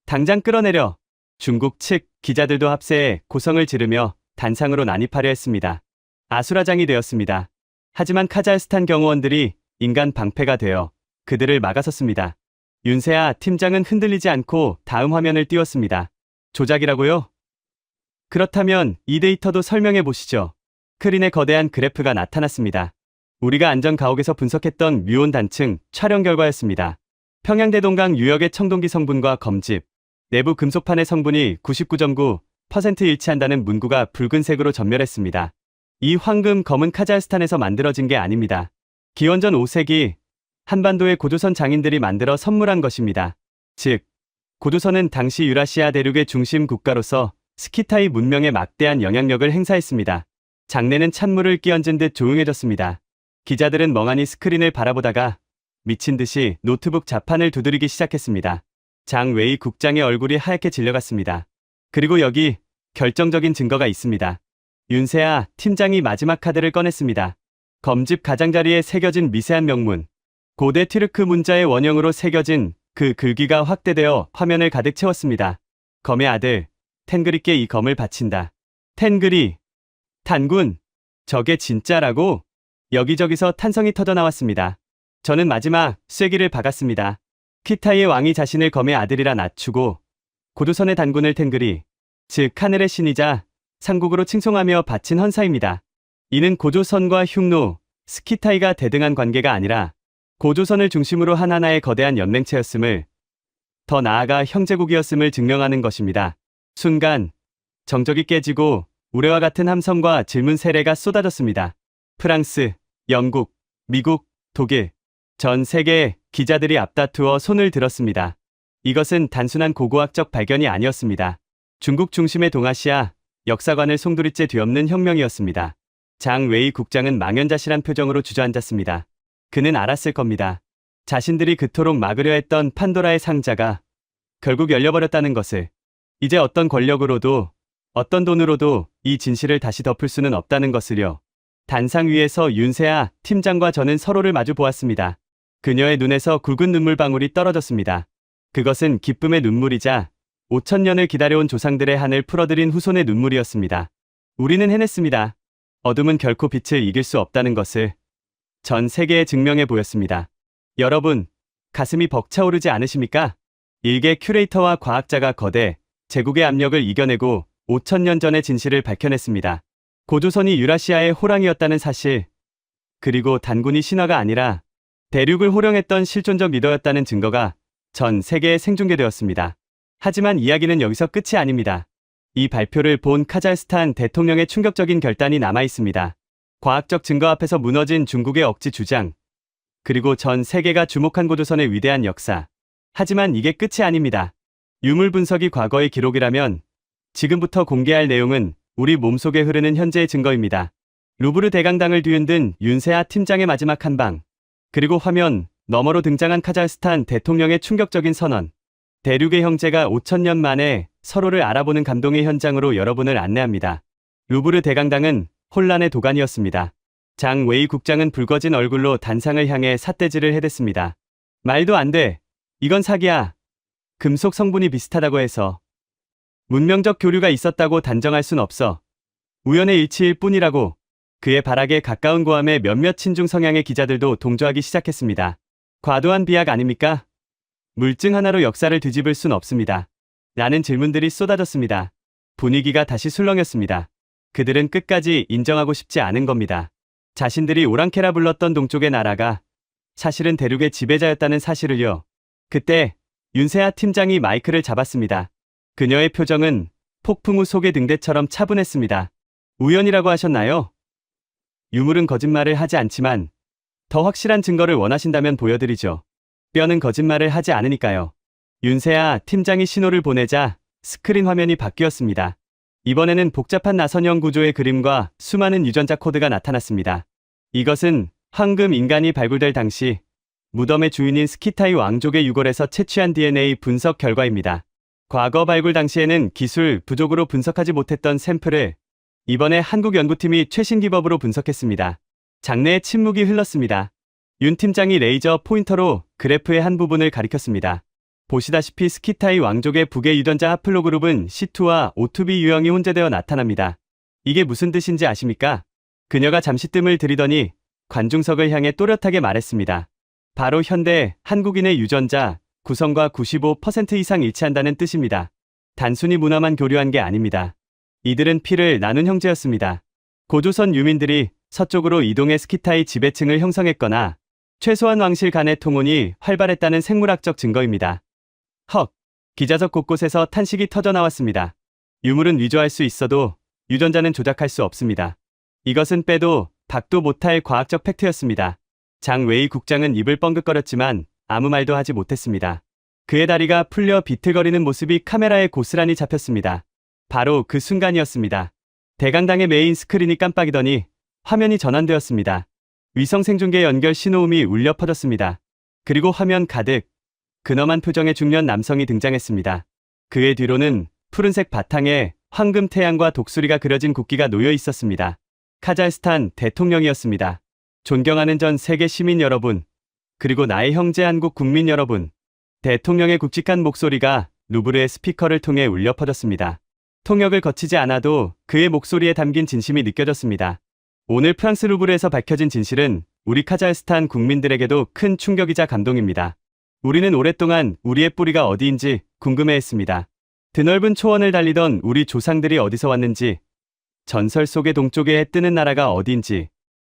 당장 끌어내려. 중국 측 기자들도 합세해 고성을 지르며 단상으로 난입하려 했습니다. 아수라장이 되었습니다. 하지만 카자흐스탄 경호원들이 인간 방패가 되어 그들을 막아섰습니다. 윤세아 팀장은 흔들리지 않고 다음 화면을 띄웠습니다. 조작이라고요? 그렇다면 이 데이터도 설명해 보시죠. 스크린에 거대한 그래프가 나타났습니다. 우리가 안전가옥에서 분석했던 뮤온 단층 촬영 결과였습니다. 평양대동강 유역의 청동기 성분과 검집, 내부 금속판의 성분이 99.9% 일치한다는 문구가 붉은색으로 전멸했습니다. 이 황금 검은 카자흐스탄에서 만들어진 게 아닙니다. 기원전 5세기 한반도의 고조선 장인들이 만들어 선물한 것입니다. 즉, 고조선은 당시 유라시아 대륙의 중심 국가로서 스키타이 문명에 막대한 영향력을 행사했습니다. 장내는 찬물을 끼얹은 듯 조용해졌습니다. 기자들은 멍하니 스크린을 바라보다가 미친 듯이 노트북 자판을 두드리기 시작했습니다. 장 웨이 국장의 얼굴이 하얗게 질려갔습니다. 그리고 여기 결정적인 증거가 있습니다. 윤세아 팀장이 마지막 카드를 꺼냈습니다. 검집 가장자리에 새겨진 미세한 명문. 고대 튀르크 문자의 원형으로 새겨진 그 글귀가 확대되어 화면을 가득 채웠습니다. 검의 아들, 텐그리께 이 검을 바친다. 텐그리, 단군, 저게 진짜라고? 여기저기서 탄성이 터져 나왔습니다. 저는 마지막 쐐기를 박았습니다. 키타이의 왕이 자신을 검의 아들이라 낮추고 고조선의 단군을 텐그리, 즉 하늘의 신이자 상국으로 칭송하며 바친 헌사입니다. 이는 고조선과 흉노, 스키타이가 대등한 관계가 아니라 고조선을 중심으로 한 하나의 거대한 연맹체였음을, 더 나아가 형제국이었음을 증명하는 것입니다. 순간 정적이 깨지고 우레와 같은 함성과 질문 세례가 쏟아졌습니다. 프랑스, 영국, 미국, 독일, 전 세계의 기자들이 앞다투어 손을 들었습니다. 이것은 단순한 고고학적 발견이 아니었습니다. 중국 중심의 동아시아 역사관을 송두리째 뒤엎는 혁명이었습니다. 장 웨이 국장은 망연자실한 표정으로 주저앉았습니다. 그는 알았을 겁니다. 자신들이 그토록 막으려 했던 판도라의 상자가 결국 열려버렸다는 것을. 이제 어떤 권력으로도 어떤 돈으로도 이 진실을 다시 덮을 수는 없다는 것을요. 단상 위에서 윤세아 팀장과 저는 서로를 마주 보았습니다. 그녀의 눈에서 굵은 눈물방울이 떨어졌습니다. 그것은 기쁨의 눈물이자 5,000년을 기다려온 조상들의 한을 풀어들인 후손의 눈물이었습니다. 우리는 해냈습니다. 어둠은 결코 빛을 이길 수 없다는 것을 전 세계에 증명해 보였습니다. 여러분, 가슴이 벅차오르지 않으십니까? 일개 큐레이터와 과학자가 거대 제국의 압력을 이겨내고 5,000년 전의 진실을 밝혀냈습니다. 고조선이 유라시아의 호랑이였다는 사실, 그리고 단군이 신화가 아니라 대륙을 호령했던 실존적 리더였다는 증거가 전 세계에 생중계되었습니다. 하지만 이야기는 여기서 끝이 아닙니다. 이 발표를 본 카자흐스탄 대통령의 충격적인 결단이 남아있습니다. 과학적 증거 앞에서 무너진 중국의 억지 주장, 그리고 전 세계가 주목한 고조선의 위대한 역사. 하지만 이게 끝이 아닙니다. 유물 분석이 과거의 기록이라면 지금부터 공개할 내용은 우리 몸속에 흐르는 현재의 증거입니다. 루브르 대강당을 뒤흔든 윤세아 팀장의 마지막 한방, 그리고 화면 너머로 등장한 카자흐스탄 대통령의 충격적인 선언. 대륙의 형제가 5,000년 만에 서로를 알아보는 감동의 현장으로 여러분을 안내합니다. 루브르 대강당은 혼란의 도가니였습니다. 장 웨이 국장은 붉어진 얼굴로 단상을 향해 삿대질을 해댔습니다. 말도 안 돼. 이건 사기야. 금속 성분이 비슷하다고 해서 문명적 교류가 있었다고 단정할 순 없어. 우연의 일치일 뿐이라고. 그의 발악에 가까운 고함에 몇몇 친중 성향의 기자들도 동조하기 시작했습니다. 과도한 비약 아닙니까? 물증 하나로 역사를 뒤집을 순 없습니다. 라는 질문들이 쏟아졌습니다. 분위기가 다시 술렁였습니다. 그들은 끝까지 인정하고 싶지 않은 겁니다. 자신들이 오랑캐라 불렀던 동쪽의 나라가 사실은 대륙의 지배자였다는 사실을요. 그때 윤세아 팀장이 마이크를 잡았습니다. 그녀의 표정은 폭풍 우 속의 등대처럼 차분했습니다. 우연이라고 하셨나요? 유물은 거짓말을 하지 않지만 더 확실한 증거를 원하신다면 보여드리죠. 뼈는 거짓말을 하지 않으니까요. 윤세아 팀장이 신호를 보내자 스크린 화면이 바뀌었습니다. 이번에는 복잡한 나선형 구조의 그림과 수많은 유전자 코드가 나타났습니다. 이것은 황금 인간이 발굴될 당시 무덤의 주인인 스키타이 왕족의 유골에서 채취한 DNA 분석 결과입니다. 과거 발굴 당시에는 기술 부족으로 분석하지 못했던 샘플을 이번에 한국 연구팀이 최신 기법으로 분석했습니다. 장내에 침묵이 흘렀습니다. 윤 팀장이 레이저 포인터로 그래프의 한 부분을 가리켰습니다. 보시다시피 스키타이 왕족의 북의 유전자 하플로그룹은 C2와 O2B 유형이 혼재되어 나타납니다. 이게 무슨 뜻인지 아십니까? 그녀가 잠시 뜸을 들이더니 관중석을 향해 또렷하게 말했습니다. 바로 현대 한국인의 유전자 구성과 95% 이상 일치한다는 뜻입니다. 단순히 문화만 교류한 게 아닙니다. 이들은 피를 나눈 형제였습니다. 고조선 유민들이 서쪽으로 이동해 스키타이 지배층을 형성했거나 최소한 왕실 간의 통혼이 활발했다는 생물학적 증거입니다. 헉! 기자석 곳곳에서 탄식이 터져 나왔습니다. 유물은 위조할 수 있어도 유전자는 조작할 수 없습니다. 이것은 빼도 박도 못할 과학적 팩트였습니다. 장 웨이 국장은 입을 뻥긋거렸지만 아무 말도 하지 못했습니다. 그의 다리가 풀려 비틀거리는 모습이 카메라에 고스란히 잡혔습니다. 바로 그 순간이었습니다. 대강당의 메인 스크린이 깜빡이더니 화면이 전환되었습니다. 위성 생중계 연결 신호음이 울려 퍼졌습니다. 그리고 화면 가득 근엄한 표정의 중년 남성이 등장했습니다. 그의 뒤로는 푸른색 바탕에 황금 태양과 독수리가 그려진 국기가 놓여 있었습니다. 카자흐스탄 대통령이었습니다. 존경하는 전 세계 시민 여러분, 그리고 나의 형제 한국 국민 여러분. 대통령의 굵직한 목소리가 루브르의 스피커를 통해 울려 퍼졌습니다. 통역을 거치지 않아도 그의 목소리에 담긴 진심이 느껴졌습니다. 오늘 프랑스 루브르에서 밝혀진 진실은 우리 카자흐스탄 국민들에게도 큰 충격이자 감동입니다. 우리는 오랫동안 우리의 뿌리가 어디인지 궁금해했습니다. 드넓은 초원을 달리던 우리 조상들이 어디서 왔는지, 전설 속의 동쪽에 해 뜨는 나라가 어디인지.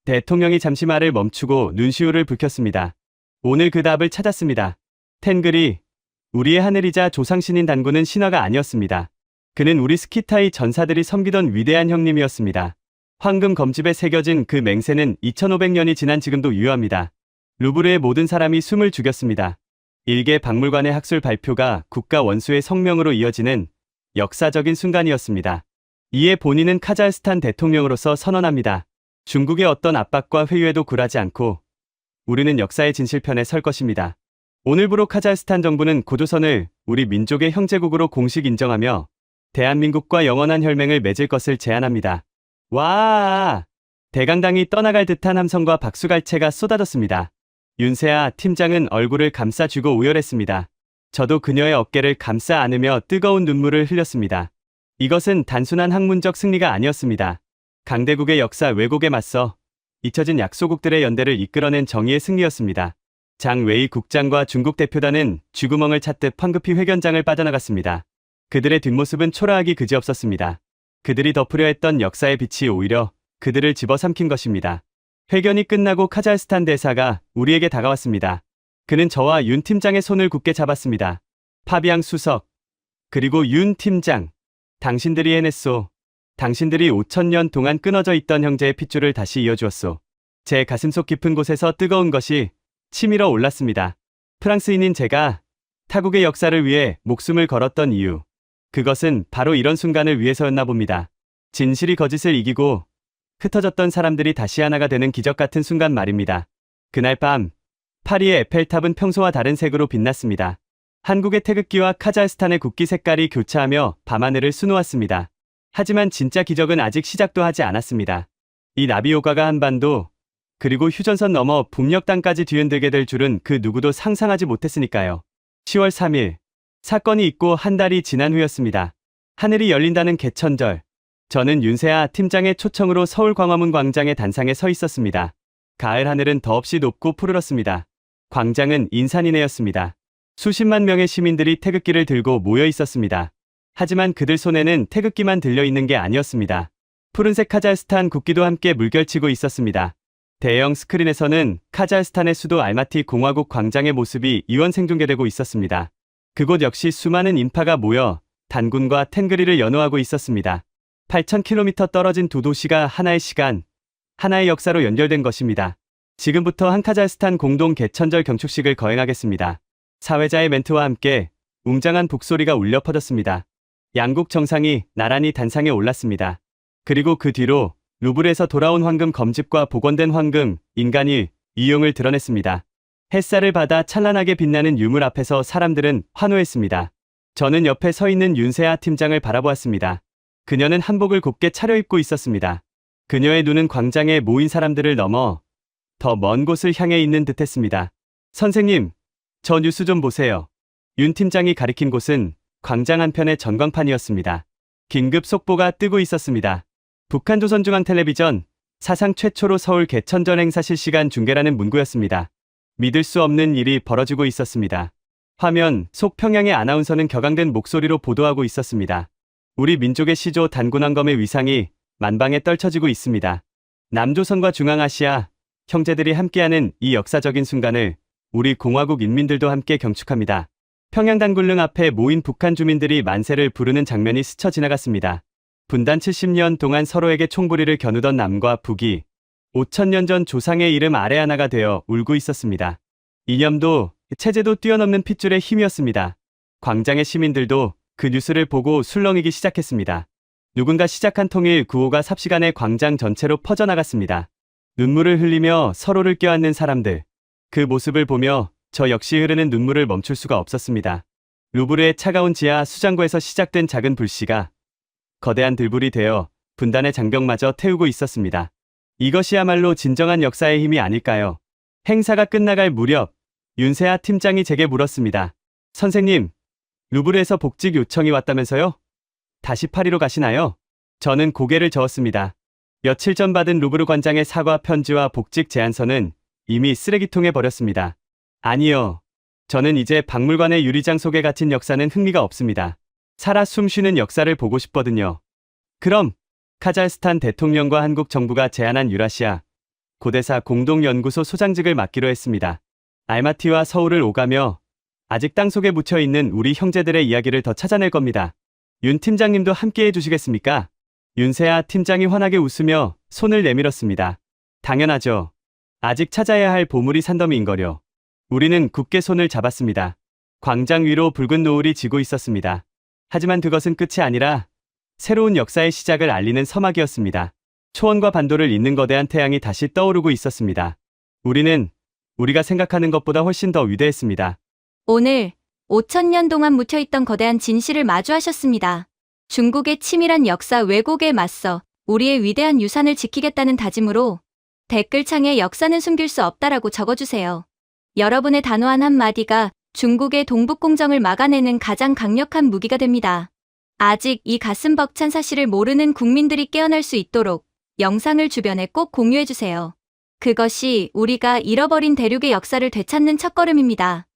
대통령이 잠시 말을 멈추고 눈시울을 붉혔습니다. 오늘 그 답을 찾았습니다. 텐글이 우리의 하늘이자 조상신인 단군은 신화가 아니었습니다. 그는 우리 스키타이 전사들이 섬기던 위대한 형님이었습니다. 황금 검집에 새겨진 그 맹세는 2500년이 지난 지금도 유효합니다. 루브르의 모든 사람이 숨을 죽였습니다. 일개 박물관의 학술 발표가 국가 원수의 성명으로 이어지는 역사적인 순간이었습니다. 이에 본인은 카자흐스탄 대통령으로서 선언합니다. 중국의 어떤 압박과 회유에도 굴하지 않고 우리는 역사의 진실편에 설 것입니다. 오늘부로 카자흐스탄 정부는 고조선을 우리 민족의 형제국으로 공식 인정하며 대한민국과 영원한 혈맹을 맺을 것을 제안합니다. 와! 대강당이 떠나갈 듯한 함성과 박수갈채가 쏟아졌습니다. 윤세아 팀장은 얼굴을 감싸쥐고 오열했습니다. 저도 그녀의 어깨를 감싸 안으며 뜨거운 눈물을 흘렸습니다. 이것은 단순한 학문적 승리가 아니었습니다. 강대국의 역사 왜곡에 맞서 잊혀진 약소국들의 연대를 이끌어낸 정의의 승리였습니다. 장 웨이 국장과 중국 대표단은 쥐구멍을 찾듯 황급히 회견장을 빠져나갔습니다. 그들의 뒷모습은 초라하기 그지없었습니다. 그들이 덮으려 했던 역사의 빛이 오히려 그들을 집어삼킨 것입니다. 회견이 끝나고 카자흐스탄 대사가 우리에게 다가왔습니다. 그는 저와 윤 팀장의 손을 굳게 잡았습니다. 파비앙 수석, 그리고 윤 팀장, 당신들이 해냈소. 당신들이 5000년 동안 끊어져 있던 형제의 핏줄을 다시 이어주었소. 제 가슴속 깊은 곳에서 뜨거운 것이 치밀어 올랐습니다. 프랑스인인 제가 타국의 역사를 위해 목숨을 걸었던 이유. 그것은 바로 이런 순간을 위해서였나 봅니다. 진실이 거짓을 이기고 흩어졌던 사람들이 다시 하나가 되는 기적 같은 순간 말입니다. 그날 밤, 파리의 에펠탑은 평소와 다른 색으로 빛났습니다. 한국의 태극기와 카자흐스탄의 국기 색깔이 교차하며 밤하늘을 수놓았습니다. 하지만 진짜 기적은 아직 시작도 하지 않았습니다. 이 나비효과가 한반도, 그리고 휴전선 넘어 북녘 땅까지 뒤흔들게 될 줄은 그 누구도 상상하지 못했으니까요. 10월 3일, 사건이 있고 한 달이 지난 후였습니다. 하늘이 열린다는 개천절. 저는 윤세아 팀장의 초청으로 서울 광화문 광장의 단상에 서 있었습니다. 가을 하늘은 더없이 높고 푸르렀습니다. 광장은 인산인해였습니다. 수십만 명의 시민들이 태극기를 들고 모여 있었습니다. 하지만 그들 손에는 태극기만 들려있는 게 아니었습니다. 푸른색 카자흐스탄 국기도 함께 물결치고 있었습니다. 대형 스크린에서는 카자흐스탄의 수도 알마티 공화국 광장의 모습이 이원 생중계되고 있었습니다. 그곳 역시 수많은 인파가 모여 단군과 텐그리를 연호하고 있었습니다. 8000km 떨어진 두 도시가 하나의 시간, 하나의 역사로 연결된 것입니다. 지금부터 한 카자흐스탄 공동 개천절 경축식을 거행하겠습니다. 사회자의 멘트와 함께 웅장한 북소리가 울려 퍼졌습니다. 양국 정상이 나란히 단상에 올랐습니다. 그리고 그 뒤로 루브르에서 돌아온 황금 검집과 복원된 황금, 인간이 이용을 드러냈습니다. 햇살을 받아 찬란하게 빛나는 유물 앞에서 사람들은 환호했습니다. 저는 옆에 서 있는 윤세아 팀장을 바라보았습니다. 그녀는 한복을 곱게 차려입고 있었습니다. 그녀의 눈은 광장에 모인 사람들을 넘어 더 먼 곳을 향해 있는 듯했습니다. 선생님, 저 뉴스 좀 보세요. 윤 팀장이 가리킨 곳은 광장 한편의 전광판이었습니다. 긴급 속보가 뜨고 있었습니다. 북한조선중앙텔레비전, 사상 최초로 서울 개천절 행사 실시간 중계라는 문구였습니다. 믿을 수 없는 일이 벌어지고 있었습니다. 화면 속 평양의 아나운서는 격앙된 목소리로 보도하고 있었습니다. 우리 민족의 시조 단군왕검의 위상이 만방에 떨쳐지고 있습니다. 남조선과 중앙아시아 형제들이 함께하는 이 역사적인 순간을 우리 공화국 인민들도 함께 경축합니다. 평양 단군릉 앞에 모인 북한 주민들이 만세를 부르는 장면이 스쳐 지나갔습니다. 분단 70년 동안 서로에게 총부리를 겨누던 남과 북이 5000년 전 조상의 이름 아래 하나가 되어 울고 있었습니다. 이념도 체제도 뛰어넘는 핏줄의 힘이었습니다. 광장의 시민들도 그 뉴스를 보고 술렁이기 시작했습니다. 누군가 시작한 통일 구호가 삽시간에 광장 전체로 퍼져나갔습니다. 눈물을 흘리며 서로를 껴안는 사람들. 그 모습을 보며 저 역시 흐르는 눈물을 멈출 수가 없었습니다. 루브르의 차가운 지하 수장고에서 시작된 작은 불씨가 거대한 들불이 되어 분단의 장벽마저 태우고 있었습니다. 이것이야말로 진정한 역사의 힘이 아닐까요? 행사가 끝나갈 무렵 윤세아 팀장이 제게 물었습니다. 선생님, 루브르에서 복직 요청이 왔다면서요? 다시 파리로 가시나요? 저는 고개를 저었습니다. 며칠 전 받은 루브르 관장의 사과 편지와 복직 제안서는 이미 쓰레기통에 버렸습니다. 아니요. 저는 이제 박물관의 유리장 속에 갇힌 역사는 흥미가 없습니다. 살아 숨쉬는 역사를 보고 싶거든요. 그럼 카자흐스탄 대통령과 한국 정부가 제안한 유라시아 고대사 공동연구소 소장직을 맡기로 했습니다. 알마티와 서울을 오가며 아직 땅속에 묻혀있는 우리 형제들의 이야기를 더 찾아낼 겁니다. 윤 팀장님도 함께 해주시겠습니까? 윤세아 팀장이 환하게 웃으며 손을 내밀었습니다. 당연하죠. 아직 찾아야 할 보물이 산더미인거려. 우리는 굳게 손을 잡았습니다. 광장 위로 붉은 노을이 지고 있었습니다. 하지만 그것은 끝이 아니라 새로운 역사의 시작을 알리는 서막이었습니다. 초원과 반도를 잇는 거대한 태양이 다시 떠오르고 있었습니다. 우리는 우리가 생각하는 것보다 훨씬 더 위대했습니다. 오늘 5,000년 동안 묻혀있던 거대한 진실을 마주하셨습니다. 중국의 치밀한 역사 왜곡에 맞서 우리의 위대한 유산을 지키겠다는 다짐으로 댓글창에 역사는 숨길 수 없다라고 적어주세요. 여러분의 단호한 한마디가 중국의 동북공정을 막아내는 가장 강력한 무기가 됩니다. 아직 이 가슴 벅찬 사실을 모르는 국민들이 깨어날 수 있도록 영상을 주변에 꼭 공유해주세요. 그것이 우리가 잃어버린 대륙의 역사를 되찾는 첫걸음입니다.